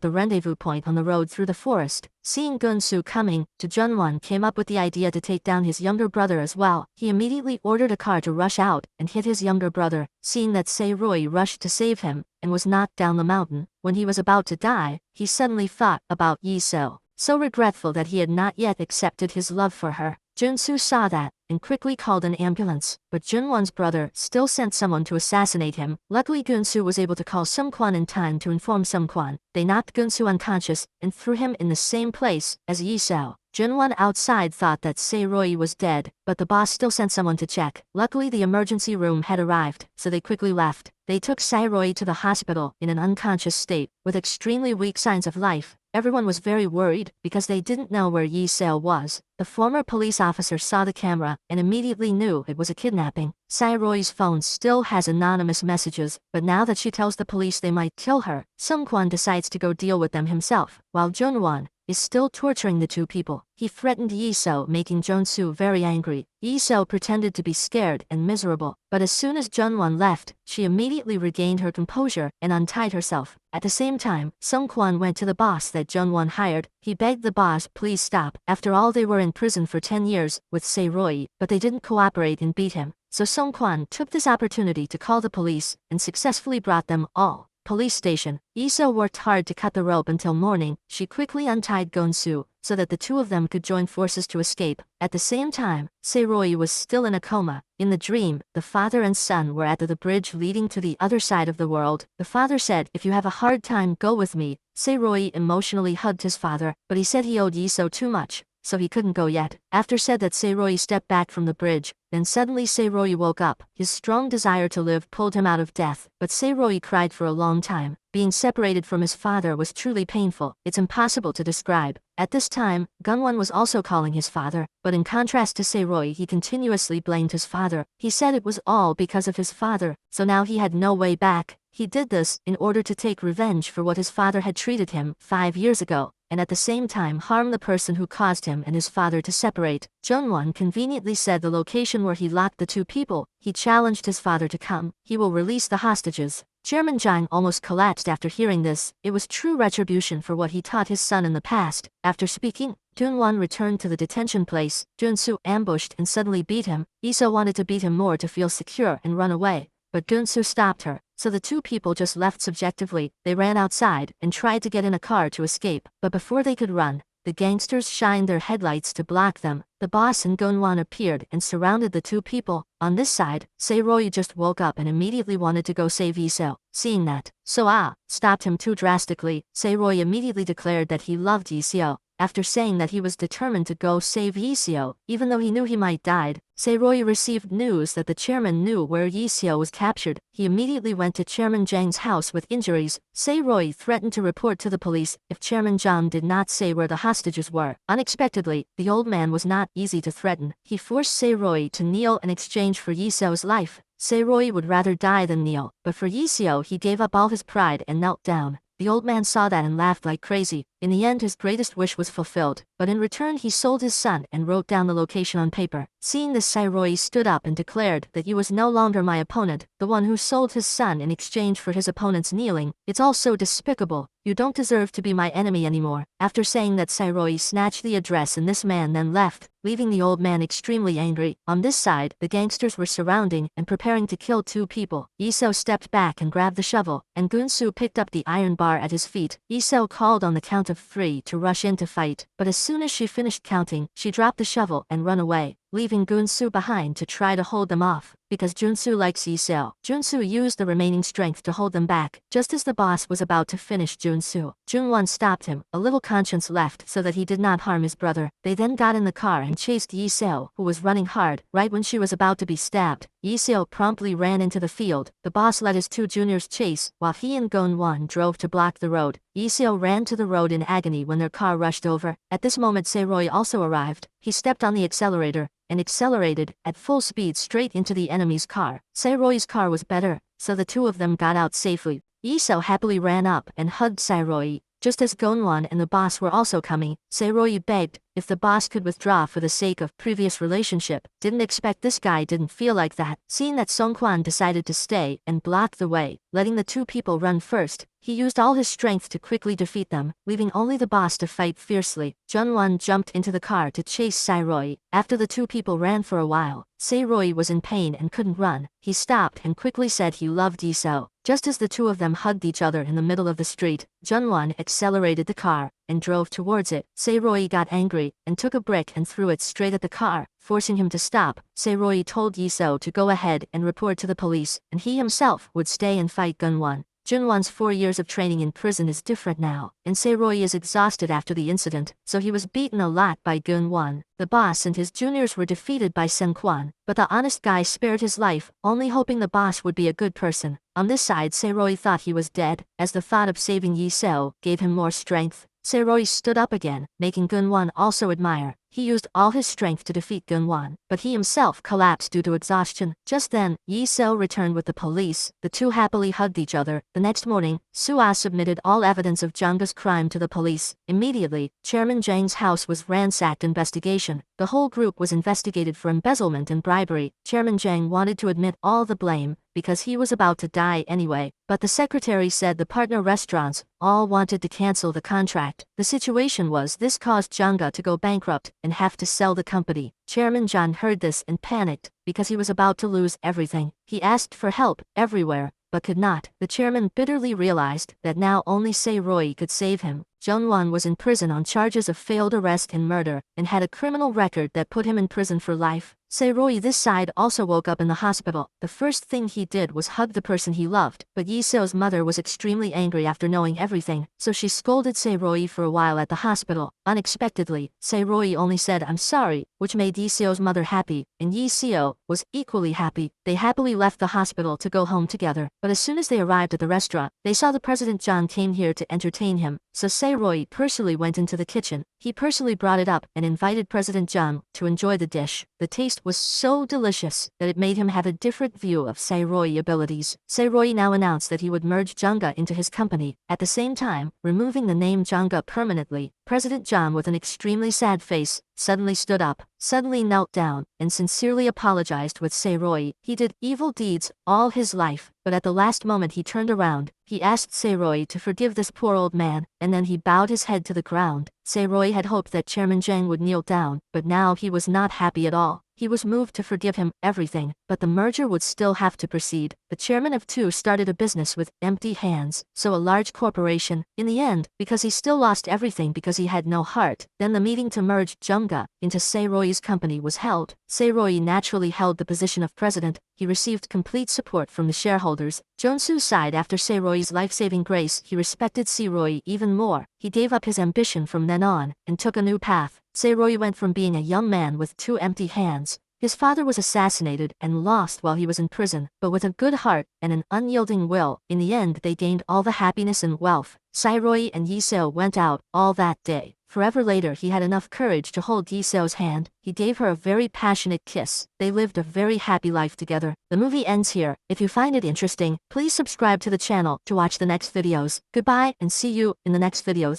the rendezvous point on the road through the forest. Seeing Gun-soo coming, Jun-won came up with the idea to take down his younger brother as well. He immediately ordered a car to rush out and hit his younger brother. Seeing that Se-roy rushed to save him and was knocked down the mountain, when he was about to die, he suddenly thought about Lee Seo, so regretful that he had not yet accepted his love for her. Jun-soo saw that and quickly called an ambulance, but Jun-won's brother still sent someone to assassinate him. Luckily, Gun-soo was able to call Sung Kwon in time to inform Sung Kwon. They knocked Gun-soo unconscious and threw him in the same place as Lee Seo. Jun-won outside thought that Se-roy was dead, but the boss still sent someone to check. Luckily, the emergency room had arrived, so they quickly left. They took Se-roy to the hospital in an unconscious state, with extremely weak signs of life. Everyone was very worried because they didn't know where Lee Seo was. The former police officer saw the camera and immediately knew it was a kidnapping. Se-roy's phone still has anonymous messages, but now that she tells the police they might kill her, Sung Kwon decides to go deal with them himself, while Jun-won is still torturing the two people. He threatened Lee Seo, making Jun-soo very angry. Lee Seo pretended to be scared and miserable, but as soon as Jun-won left, she immediately regained her composure and untied herself. At the same time, Sung Kwon went to the boss that Jun-won hired. He begged the boss please stop. After all, they were in prison for 10 years with Se-roy, but they didn't cooperate and beat him. So Sung Kwon took this opportunity to call the police and successfully brought them all. Police station. Lee Seo worked hard to cut the rope until morning. She quickly untied Gun-soo so that the two of them could join forces to escape. At the same time, Se-roy was still in a coma. In the dream, the father and son were at the bridge leading to the other side of the world. The father said, "If you have a hard time, go with me." Se-roy emotionally hugged his father, but he said he owed Lee Seo too much, so he couldn't go yet. After said that, Se-roy stepped back from the bridge. Then suddenly Se-roy woke up. His strong desire to live pulled him out of death, but Se-roy cried for a long time. Being separated from his father was truly painful. It's impossible to describe. At this time, Gun-won was also calling his father, but in contrast to Se-roy, he continuously blamed his father. He said it was all because of his father, so now he had no way back. He did this in order to take revenge for what his father had treated him 5 years ago, and at the same time harm the person who caused him and his father to separate. Jun-won conveniently said the location where he locked the two people. He challenged his father to come. He will release the hostages. Chairman Jang almost collapsed after hearing this. It was true retribution for what he taught his son in the past. After speaking, Jun-won returned to the detention place. Jun-soo ambushed and suddenly beat him. Lee Seo wanted to beat him more to feel secure and run away, but Jun-soo stopped her. So the two people just left subjectively. They ran outside and tried to get in a car to escape, but before they could run, the gangsters shined their headlights to block them. The boss and Gunwan appeared and surrounded the two people. On this side, Sae-Roy just woke up and immediately wanted to go save Lee-seo. Seeing that, So-ah stopped him too drastically. Sae-Roy immediately declared that he loved Lee-seo. After saying that he was determined to go save Lee-seo, even though he knew he might die, Sae-Roy received news that the chairman knew where Lee-seo was captured. He immediately went to Chairman Jang's house with injuries. Sae-Roy threatened to report to the police if Chairman Jang did not say where the hostages were. Unexpectedly, the old man was not easy to threaten. He forced Sae-Roy to kneel in exchange for Lee-seo's life. Sae-Roy would rather die than kneel, but for Lee-seo he gave up all his pride and knelt down. The old man saw that and laughed like crazy. In the end, his greatest wish was fulfilled, but in return he sold his son and wrote down the location on paper. Seeing this, Sae-Roy stood up and declared that you was no longer my opponent, the one who sold his son in exchange for his opponent's kneeling. It's all so despicable. You don't deserve to be my enemy anymore. After saying that, Sae-Roy snatched the address and this man then left, leaving the old man extremely angry. On this side, the gangsters were surrounding and preparing to kill two people. Lee-seo stepped back and grabbed the shovel, and Gun-soo picked up the iron bar at his feet. Lee-seo called on the count of 3 to rush in to fight, but as soon as she finished counting, she dropped the shovel and run away, leaving Gun-soo behind to try to hold them off. Because Jun-soo likes Lee-seo, Jun-soo used the remaining strength to hold them back. Just as the boss was about to finish Jun-soo, Jun-won stopped him, a little conscience left so that he did not harm his brother. They then got in the car and chased Lee-seo, who was running hard. Right when she was about to be stabbed, Lee-seo promptly ran into the field. The boss let his two juniors chase, while he and Gun-won drove to block the road. Lee-seo ran to the road in agony when their car rushed over. At this moment, Sae-Roy also arrived. He stepped on the accelerator and accelerated at full speed straight into the enemy's car. Sae-Roy's car was better, so the two of them got out safely. Lee-seo happily ran up and hugged Sae-Roy. Just as Gun-won and the boss were also coming, Sae-Roy begged if the boss could withdraw for the sake of previous relationship. Didn't expect this guy didn't feel like that. Seeing that Song-kwan decided to stay and block the way, letting the two people run first, he used all his strength to quickly defeat them, leaving only the boss to fight fiercely. Jun-won jumped into the car to chase Sae-Roy. After the two people ran for a while, Sae-Roy was in pain and couldn't run. He stopped and quickly said he loved Lee-seo. Just as the two of them hugged each other in the middle of the street, Jun-won accelerated the car and drove towards it. Sae-Roy got angry and took a brick and threw it straight at the car, forcing him to stop. Sae-Roy told Lee-seo to go ahead and report to the police, and he himself would stay and fight Gun-won. Jun-won's 4 years of training in prison is different now, and Sae-Roy is exhausted after the incident, so he was beaten a lot by Gun-won. The boss and his juniors were defeated by Sung-kwan, but the honest guy spared his life, only hoping the boss would be a good person. On this side, Sae-Roy thought he was dead, as the thought of saving Lee-seo gave him more strength. Sae-Roy stood up again, making Gun-won also admire. He used all his strength to defeat Gun-won, but he himself collapsed due to exhaustion. Just then, Lee-seo returned with the police. The two happily hugged each other. The next morning, Soo-ah submitted all evidence of Jangga's crime to the police. Immediately, Chairman Jang's house was ransacked. Investigation. The whole group was investigated for embezzlement and bribery. Chairman Jang wanted to admit all the blame, because he was about to die anyway, but the secretary said the partner restaurants all wanted to cancel the contract. The situation was this caused Jangga to go bankrupt and have to sell the company. Chairman John heard this and panicked, because he was about to lose everything. He asked for help everywhere, but could not. The chairman bitterly realized that now only Sae-Roy could save him. Jun-won was in prison on charges of failed arrest and murder, and had a criminal record that put him in prison for life. Sae-Roy this side also woke up in the hospital. The first thing he did was hug the person he loved, but Lee-seo's mother was extremely angry after knowing everything, so she scolded Sae-Roy for a while at the hospital. Unexpectedly, Sae-Roy only said "I'm sorry," which made Lee-seo's mother happy, and Lee-seo was equally happy. They happily left the hospital to go home together, but as soon as they arrived at the restaurant, they saw the President John came here to entertain him, so Sae-Roy personally went into the kitchen. He personally brought it up and invited President John to enjoy the dish. The taste was so delicious that it made him have a different view of Sae-Roy abilities. Sae-Roy now announced that he would merge Jangga into his company, at the same time, removing the name Jangga permanently. President John, with an extremely sad face, suddenly stood up, suddenly knelt down, and sincerely apologized with Sae-Roy. He did evil deeds all his life, but at the last moment he turned around. He asked Sae-Roy to forgive this poor old man, and then he bowed his head to the ground. Sae-Roy had hoped that Chairman Jang would kneel down, but now he was not happy at all. He was moved to forgive him everything, but the merger would still have to proceed. The chairman of Two started a business with empty hands, so a large corporation, in the end, because he still lost everything because he had no heart. Then the meeting to merge Junga into Seiroi's company was held. Seiroi naturally held the position of president. He received complete support from the shareholders. Jonsu sighed after Seiroi's life-saving grace. He respected Seiroi even more. He gave up his ambition from then on, and took a new path. Seiroi went from being a young man with 2 empty hands. His father was assassinated and lost while he was in prison, but with a good heart and an unyielding will, in the end they gained all the happiness and wealth. Seiroi and Yiseo went out all that day. Forever later he had enough courage to hold Yiseo's hand. He gave her a very passionate kiss. They lived a very happy life together. The movie ends here. If you find it interesting, please subscribe to the channel to watch the next videos. Goodbye and see you in the next videos.